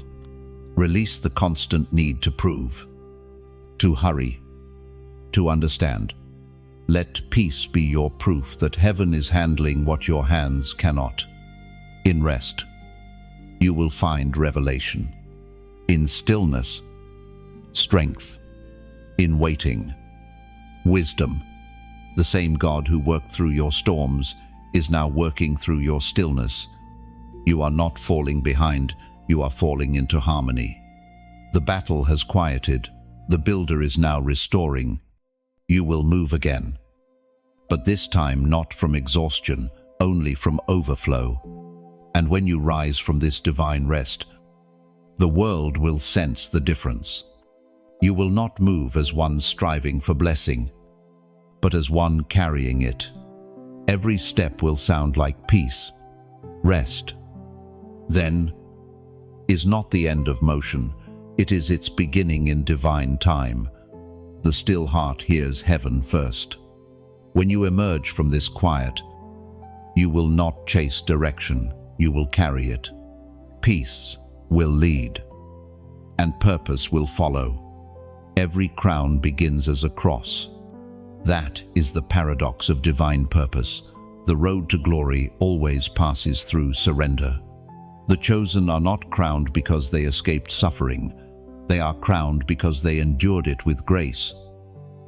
S1: Release the constant need to prove, to hurry, to understand. Let peace be your proof that heaven is handling what your hands cannot. In rest, you will find revelation. In stillness, strength. In waiting, wisdom. The same God who worked through your storms is now working through your stillness. You are not falling behind, you are falling into harmony. The battle has quieted, the builder is now restoring. You will move again. But this time not from exhaustion, only from overflow. And when you rise from this divine rest, the world will sense the difference. You will not move as one striving for blessing, but as one carrying it. Every step will sound like peace, rest. Then is not the end of motion, it is its beginning in divine time. The still heart hears heaven first. When you emerge from this quiet, you will not chase direction, you will carry it. Peace will lead, and purpose will follow. Every crown begins as a cross. That is the paradox of divine purpose. The road to glory always passes through surrender. The chosen are not crowned because they escaped suffering. They are crowned because they endured it with grace.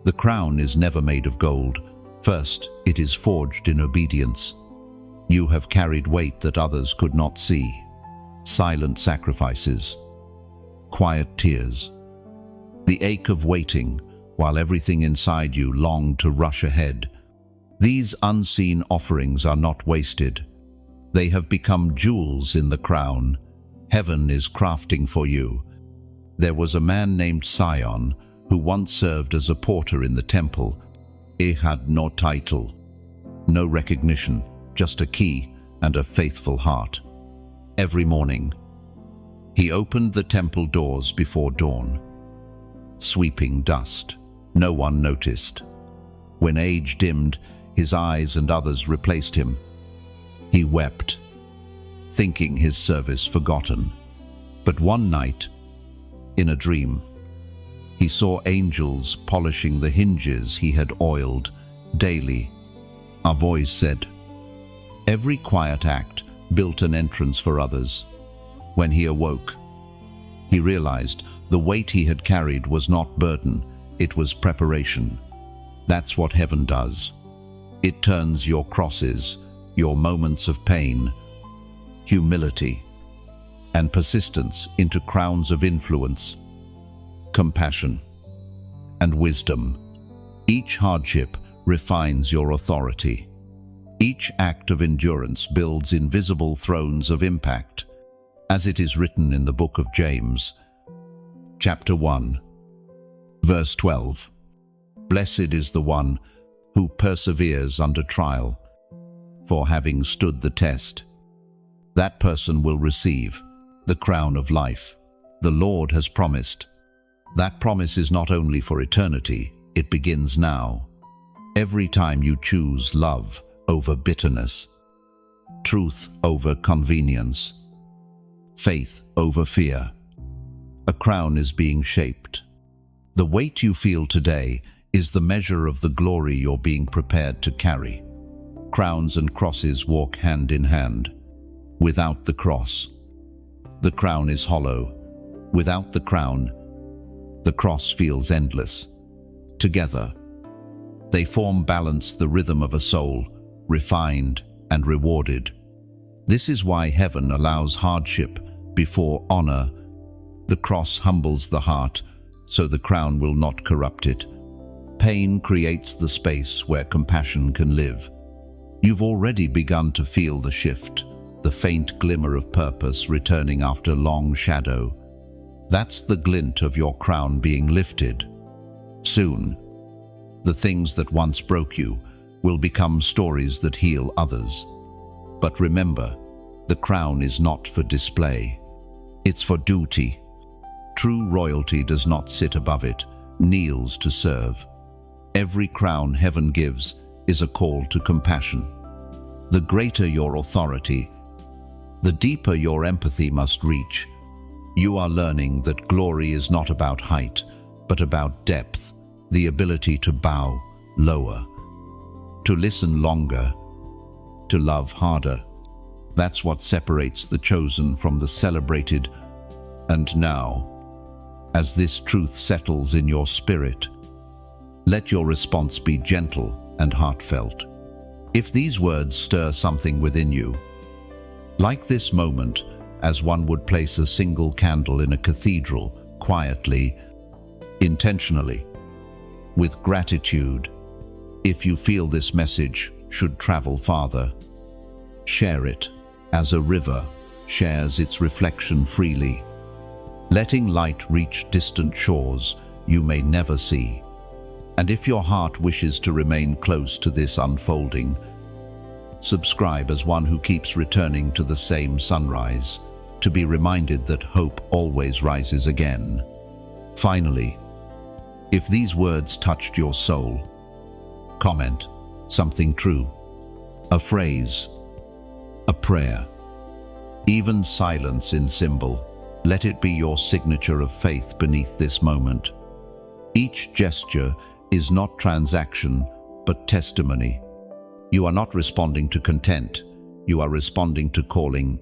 S1: The crown is never made of gold. First, it is forged in obedience. You have carried weight that others could not see. Silent sacrifices. Quiet tears. The ache of waiting, while everything inside you longed to rush ahead. These unseen offerings are not wasted. They have become jewels in the crown. Heaven is crafting for you. There was a man named Sion who once served as a porter in the temple. He had no title, no recognition, just a key and a faithful heart. Every morning, he opened the temple doors before dawn, sweeping dust. No one noticed. When age dimmed, his eyes and others replaced him. He wept, thinking his service forgotten. But one night, in a dream, he saw angels polishing the hinges he had oiled daily. A voice said, "Every quiet act built an entrance for others." When he awoke, he realized the weight he had carried was not burden, it was preparation. That's what heaven does. It turns your crosses, your moments of pain, humility, and persistence into crowns of influence, compassion, and wisdom. Each hardship refines your authority. Each act of endurance builds invisible thrones of impact, as it is written in the book of James, chapter 1, verse 12. Blessed is the one who perseveres under trial, for having stood the test, that person will receive the crown of life the Lord has promised. That promise is not only for eternity, it begins now. Every time you choose love over bitterness, truth over convenience, faith over fear, a crown is being shaped. The weight you feel today is the measure of the glory you're being prepared to carry. Crowns and crosses walk hand in hand. Without the cross, the crown is hollow. Without the crown, the cross feels endless. Together, they form balance, the rhythm of a soul, refined and rewarded. This is why heaven allows hardship before honor. The cross humbles the heart, so the crown will not corrupt it. Pain creates the space where compassion can live. You've already begun to feel the shift, the faint glimmer of purpose returning after long shadow. That's the glint of your crown being lifted. Soon, the things that once broke you will become stories that heal others. But remember, the crown is not for display. It's for duty. True royalty does not sit above it, kneels to serve. Every crown heaven gives is a call to compassion. The greater your authority, the deeper your empathy must reach. You are learning that glory is not about height, but about depth, the ability to bow lower, to listen longer, to love harder. That's what separates the chosen from the celebrated. And now, as this truth settles in your spirit, let your response be gentle and heartfelt. If these words stir something within you, like this moment, as one would place a single candle in a cathedral, quietly, intentionally, with gratitude. If you feel this message should travel farther, share it as a river shares its reflection freely, letting light reach distant shores you may never see. And if your heart wishes to remain close to this unfolding, subscribe as one who keeps returning to the same sunrise, to be reminded that hope always rises again. Finally, if these words touched your soul, comment something true, a phrase, a prayer, even silence in symbol. Let it be your signature of faith beneath this moment. Each gesture is not transaction, but testimony. You are not responding to content, you are responding to calling.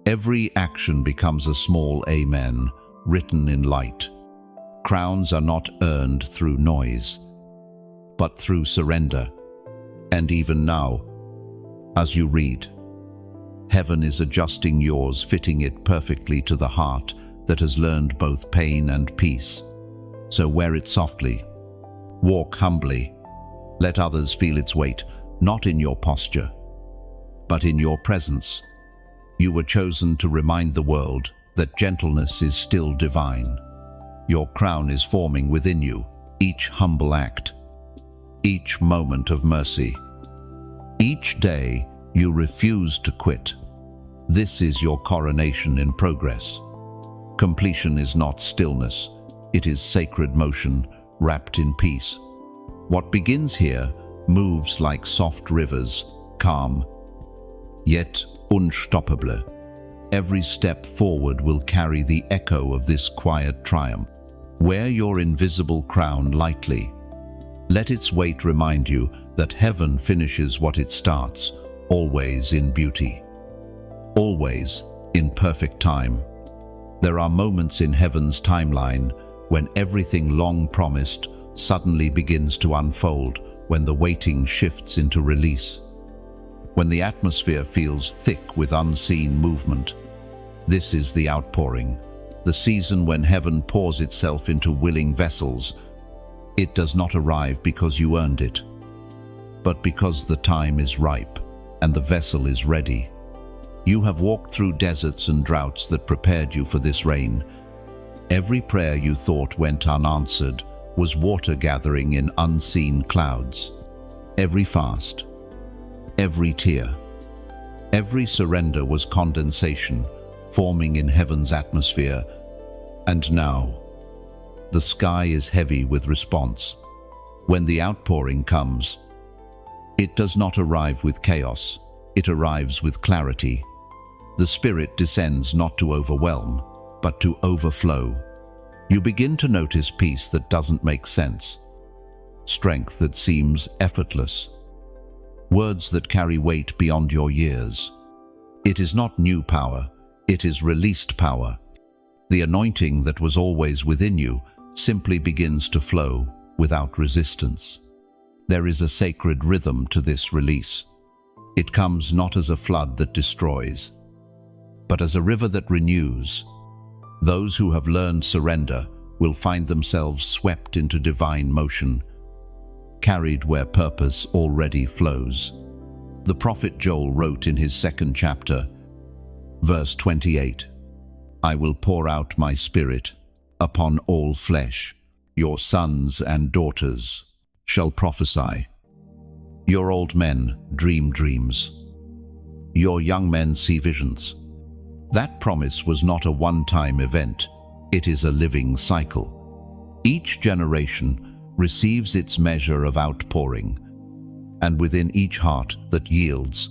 S1: Every action becomes a small amen, written in light. Crowns are not earned through noise, but through surrender. And even now, as you read, heaven is adjusting yours, fitting it perfectly to the heart that has learned both pain and peace. So wear it softly, walk humbly, let others feel its weight, not in your posture, but in your presence. You were chosen to remind the world that gentleness is still divine. Your crown is forming within you, each humble act, each moment of mercy. Each day you refuse to quit. This is your coronation in progress. Completion is not stillness, it is sacred motion wrapped in peace. What begins here moves like soft rivers, calm, yet unstoppable. Every step forward will carry the echo of this quiet triumph. Wear your invisible crown lightly. Let its weight remind you that heaven finishes what it starts, always in beauty, always in perfect time. There are moments in heaven's timeline when everything long promised suddenly begins to unfold, when the waiting shifts into release, when the atmosphere feels thick with unseen movement. This is the outpouring, the season when heaven pours itself into willing vessels. It does not arrive because you earned it, but because the time is ripe and the vessel is ready. You have walked through deserts and droughts that prepared you for this rain. Every prayer you thought went unanswered was water gathering in unseen clouds. Every fast, every tear, every surrender was condensation, forming in heaven's atmosphere. And now, the sky is heavy with response. When the outpouring comes, it does not arrive with chaos, it arrives with clarity. The Spirit descends not to overwhelm, but to overflow. You begin to notice peace that doesn't make sense, strength that seems effortless, words that carry weight beyond your years. It is not new power, it is released power. The anointing that was always within you simply begins to flow without resistance. There is a sacred rhythm to this release. It comes not as a flood that destroys, but as a river that renews. Those who have learned surrender will find themselves swept into divine motion, carried where purpose already flows. The prophet Joel wrote in his 2nd chapter, verse 28, "I will pour out my spirit upon all flesh. Your sons and daughters shall prophesy. Your old men dream dreams. Your young men see visions." That promise was not a one-time event. It is a living cycle. Each generation receives its measure of outpouring, and within each heart that yields,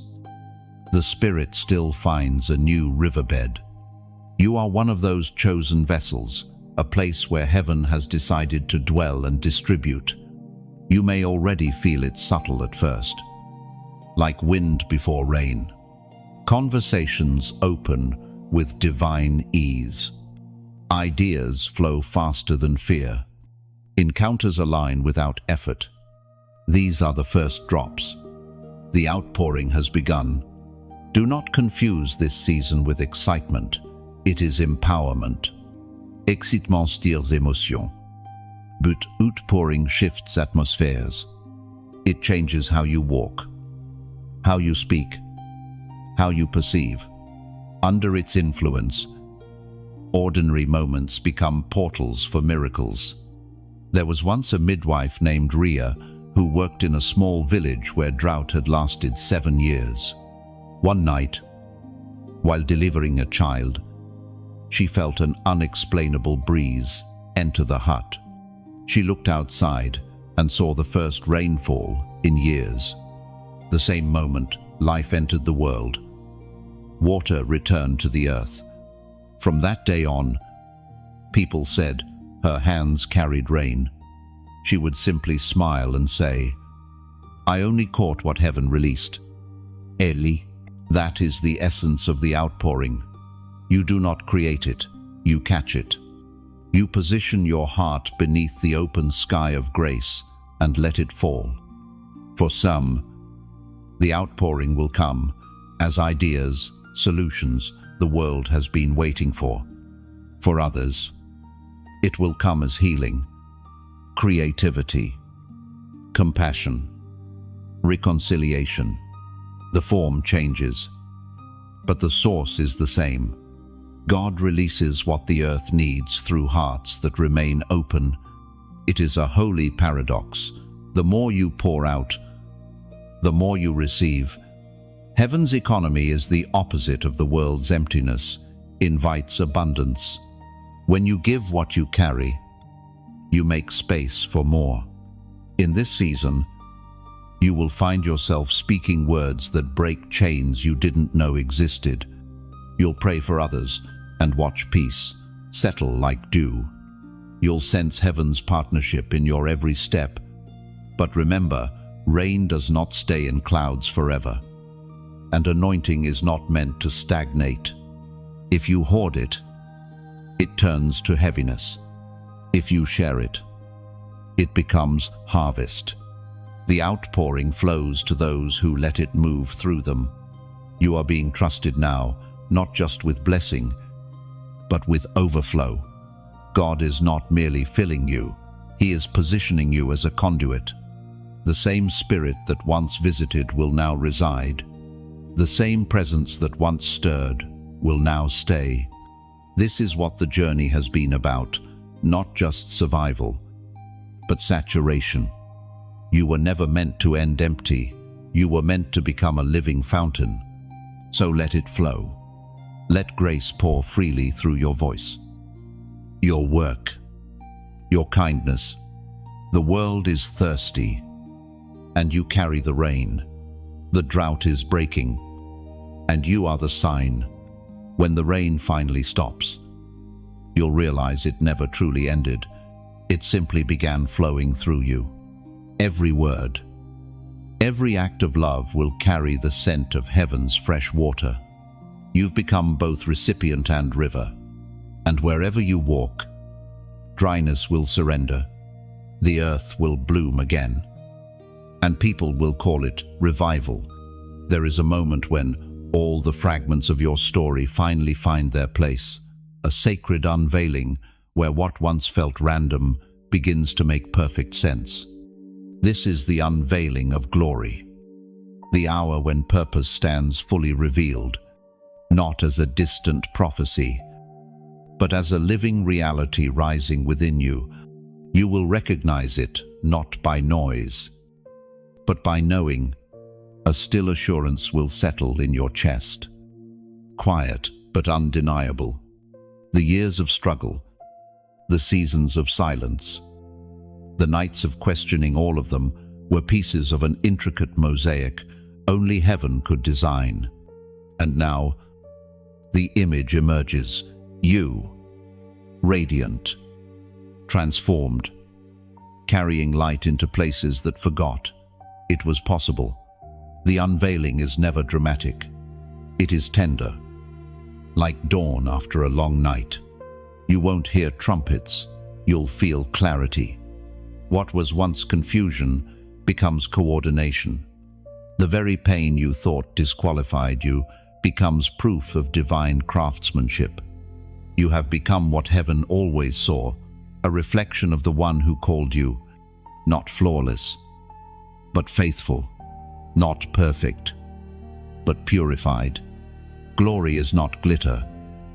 S1: the Spirit still finds a new riverbed. You are one of those chosen vessels, a place where heaven has decided to dwell and distribute. You may already feel it subtle at first, like wind before rain. Conversations open with divine ease. Ideas flow faster than fear. Encounters align without effort. These are the first drops. The outpouring has begun. Do not confuse this season with excitement. It is empowerment. Excitement stirs émotions, but outpouring shifts atmospheres. It changes how you walk, how you speak, how you perceive. Under its influence, ordinary moments become portals for miracles. There was once a midwife named Rhea who worked in a small village where drought had lasted 7 years. One night, while delivering a child, she felt an unexplainable breeze enter the hut. She looked outside and saw the first rainfall in years. The same moment, life entered the world. Water returned to the earth. From that day on, people said her hands carried rain. She would simply smile and say, "I only caught what heaven released." Eli, that is the essence of the outpouring. You do not create it, you catch it. You position your heart beneath the open sky of grace and let it fall. For some, the outpouring will come as ideas, solutions the world has been waiting for. For others, it will come as healing, creativity, compassion, reconciliation. The form changes, but the source is the same. God releases what the earth needs through hearts that remain open. It is a holy paradox. The more you pour out, the more you receive. Heaven's economy is the opposite of the world's emptiness, invites abundance. When you give what you carry, you make space for more. In this season, you will find yourself speaking words that break chains you didn't know existed. You'll pray for others and watch peace settle like dew. You'll sense heaven's partnership in your every step. But remember, rain does not stay in clouds forever, and anointing is not meant to stagnate. If you hoard it, it turns to heaviness. If you share it, it becomes harvest. The outpouring flows to those who let it move through them. You are being trusted now, not just with blessing, but with overflow. God is not merely filling you, He is positioning you as a conduit. The same Spirit that once visited will now reside. The same presence that once stirred will now stay. This is what the journey has been about, not just survival, but saturation. You were never meant to end empty. You were meant to become a living fountain. So let it flow. Let grace pour freely through your voice, your work, your kindness. The world is thirsty, and you carry the rain. The drought is breaking, and you are the sign. When the rain finally stops, you'll realize it never truly ended. It simply began flowing through you. Every word, every act of love will carry the scent of heaven's fresh water. You've become both recipient and river, and wherever you walk, dryness will surrender, the earth will bloom again, and people will call it revival. There is a moment when all the fragments of your story finally find their place, a sacred unveiling where what once felt random begins to make perfect sense. This is the unveiling of glory, the hour when purpose stands fully revealed, not as a distant prophecy, but as a living reality rising within you. You will recognize it not by noise, but by knowing. A still assurance will settle in your chest, quiet but undeniable. The years of struggle, the seasons of silence, the nights of questioning, all of them were pieces of an intricate mosaic only heaven could design. And now, the image emerges, you, radiant, transformed, carrying light into places that forgot it was possible. The unveiling is never dramatic. It is tender, like dawn after a long night. You won't hear trumpets, you'll feel clarity. What was once confusion becomes coordination. The very pain you thought disqualified you becomes proof of divine craftsmanship. You have become what heaven always saw, a reflection of the one who called you, not flawless, but faithful, not perfect, but purified. Glory is not glitter,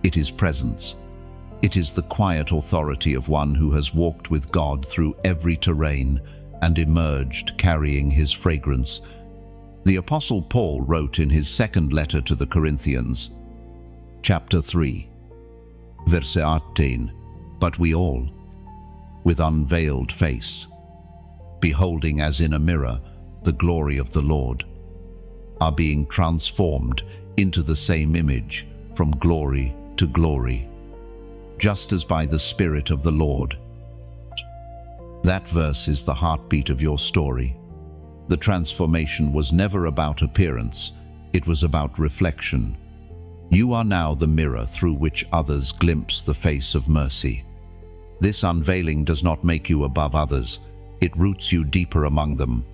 S1: it is presence. It is the quiet authority of one who has walked with God through every terrain and emerged carrying his fragrance. The Apostle Paul wrote in his second letter to the Corinthians, chapter 3, verse 18, "But we all, with unveiled face, beholding as in a mirror the glory of the Lord, are being transformed into the same image from glory to glory, just as by the Spirit of the Lord." That verse is the heartbeat of your story. The transformation was never about appearance, it was about reflection. You are now the mirror through which others glimpse the face of mercy. This unveiling does not make you above others, it roots you deeper among them.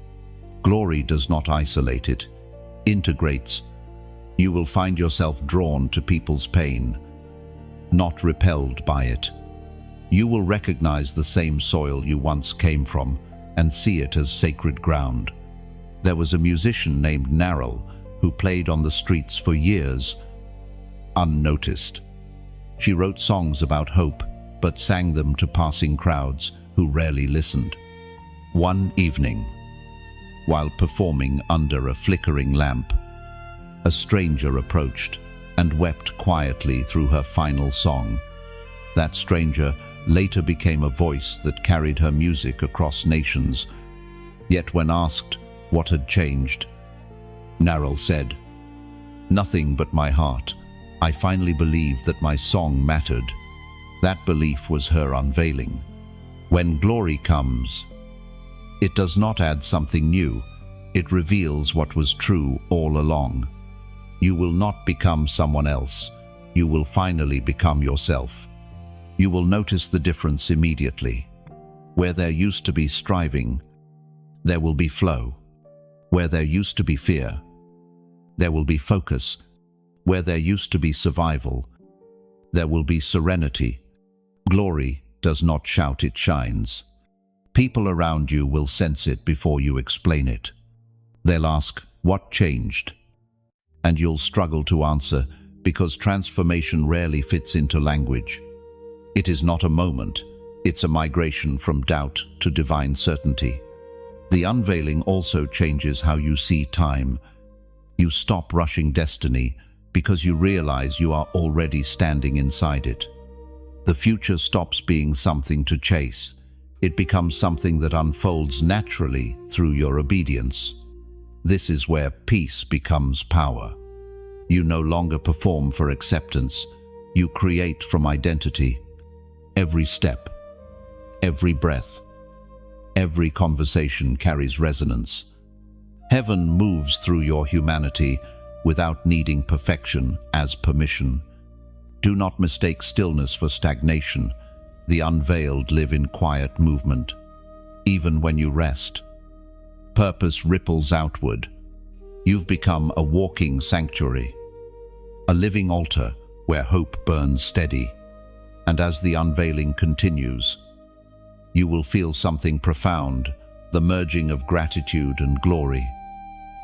S1: Glory does not isolate, it integrates. You will find yourself drawn to people's pain, not repelled by it. You will recognize the same soil you once came from and see it as sacred ground. There was a musician named Narelle who played on the streets for years, unnoticed. She wrote songs about hope, but sang them to passing crowds who rarely listened. One evening, while performing under a flickering lamp, a stranger approached and wept quietly through her final song. That stranger later became a voice that carried her music across nations. Yet when asked what had changed, Narelle said, "Nothing but my heart. I finally believed that my song mattered." That belief was her unveiling. When glory comes, it does not add something new. It reveals what was true all along. You will not become someone else. You will finally become yourself. You will notice the difference immediately. Where there used to be striving, there will be flow. Where there used to be fear, there will be focus. Where there used to be survival, there will be serenity. Glory does not shout, it shines. People around you will sense it before you explain it. They'll ask, "What changed?" And you'll struggle to answer because transformation rarely fits into language. It is not a moment, it's a migration from doubt to divine certainty. The unveiling also changes how you see time. You stop rushing destiny because you realize you are already standing inside it. The future stops being something to chase. It becomes something that unfolds naturally through your obedience. This is where peace becomes power. You no longer perform for acceptance. You create from identity. Every step, every breath, every conversation carries resonance. Heaven moves through your humanity without needing perfection as permission. Do not mistake stillness for stagnation. The unveiled live in quiet movement. Even when you rest, purpose ripples outward. You've become a walking sanctuary, a living altar where hope burns steady. And as the unveiling continues, you will feel something profound, the merging of gratitude and glory.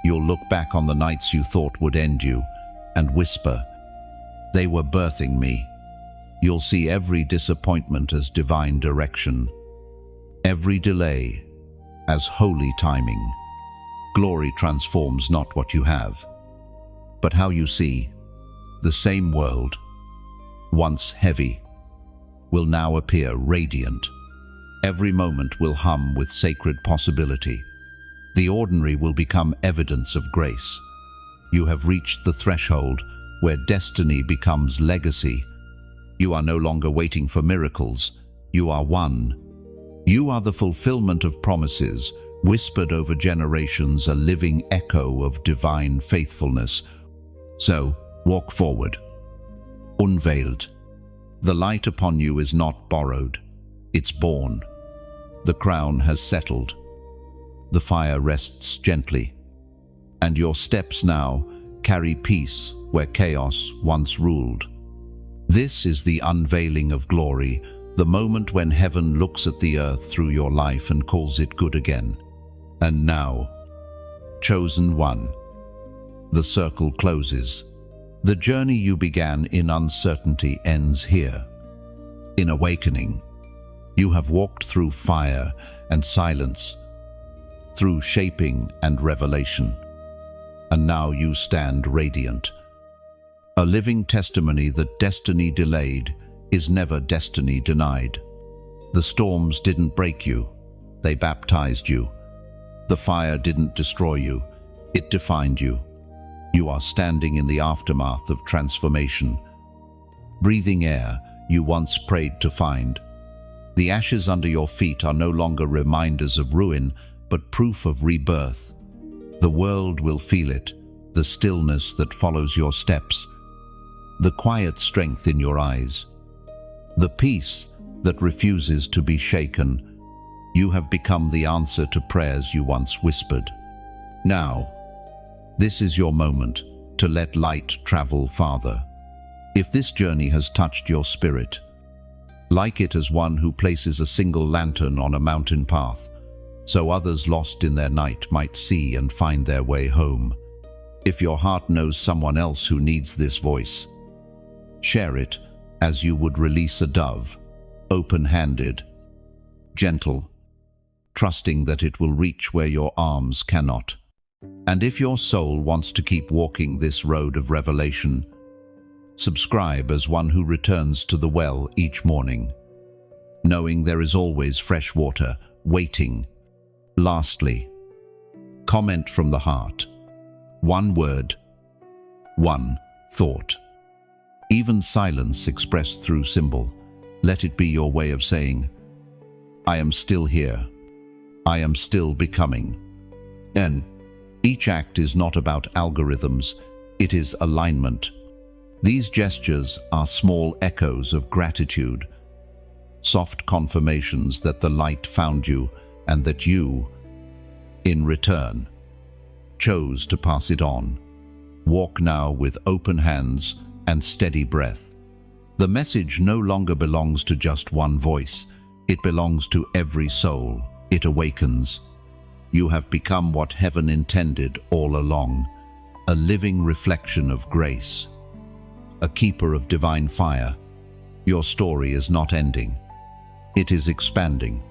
S1: You'll look back on the nights you thought would end you and whisper, "They were birthing me." You'll see every disappointment as divine direction, every delay as holy timing. Glory transforms not what you have, but how you see. The same world, once heavy, will now appear radiant. Every moment will hum with sacred possibility. The ordinary will become evidence of grace. You have reached the threshold where destiny becomes legacy. You are no longer waiting for miracles. You are one. You are the fulfillment of promises, whispered over generations, a living echo of divine faithfulness. So, walk forward, unveiled. The light upon you is not borrowed, it's born. The crown has settled. The fire rests gently. And your steps now carry peace where chaos once ruled. This is the unveiling of glory, the moment when heaven looks at the earth through your life and calls it good again. And now, chosen one, the circle closes. The journey you began in uncertainty ends here. In awakening, you have walked through fire and silence, through shaping and revelation, and now you stand radiant. A living testimony that destiny delayed is never destiny denied. The storms didn't break you, they baptized you. The fire didn't destroy you, it defined you. You are standing in the aftermath of transformation, breathing air you once prayed to find. The ashes under your feet are no longer reminders of ruin, but proof of the quiet strength in your eyes, the peace that refuses to be shaken. You have become the answer to prayers you once whispered. Now, this is your moment to let light travel farther. If this journey has touched your spirit, like it as one who places a single lantern on a mountain path, so others lost in their night might see and find their way home. If your heart knows someone else who needs this voice, share it as you would release a dove, open-handed, gentle, trusting that it will reach where your arms cannot. And if your soul wants to keep walking this road of revelation, subscribe as one who returns to the well each morning, knowing there is always fresh water waiting. Lastly, comment from the heart. One word, one thought. Even silence expressed through symbol. Let it be your way of saying, I am still here. I am still becoming. And each act is not about algorithms, it is alignment. These gestures are small echoes of gratitude, soft confirmations that the light found you and that you, in return, chose to pass it on. Walk now with open hands and steady breath. The message no longer belongs to just one voice. It belongs to every soul. It awakens. You have become what heaven intended all along, a living reflection of grace, a keeper of divine fire. Your story is not ending. It is expanding.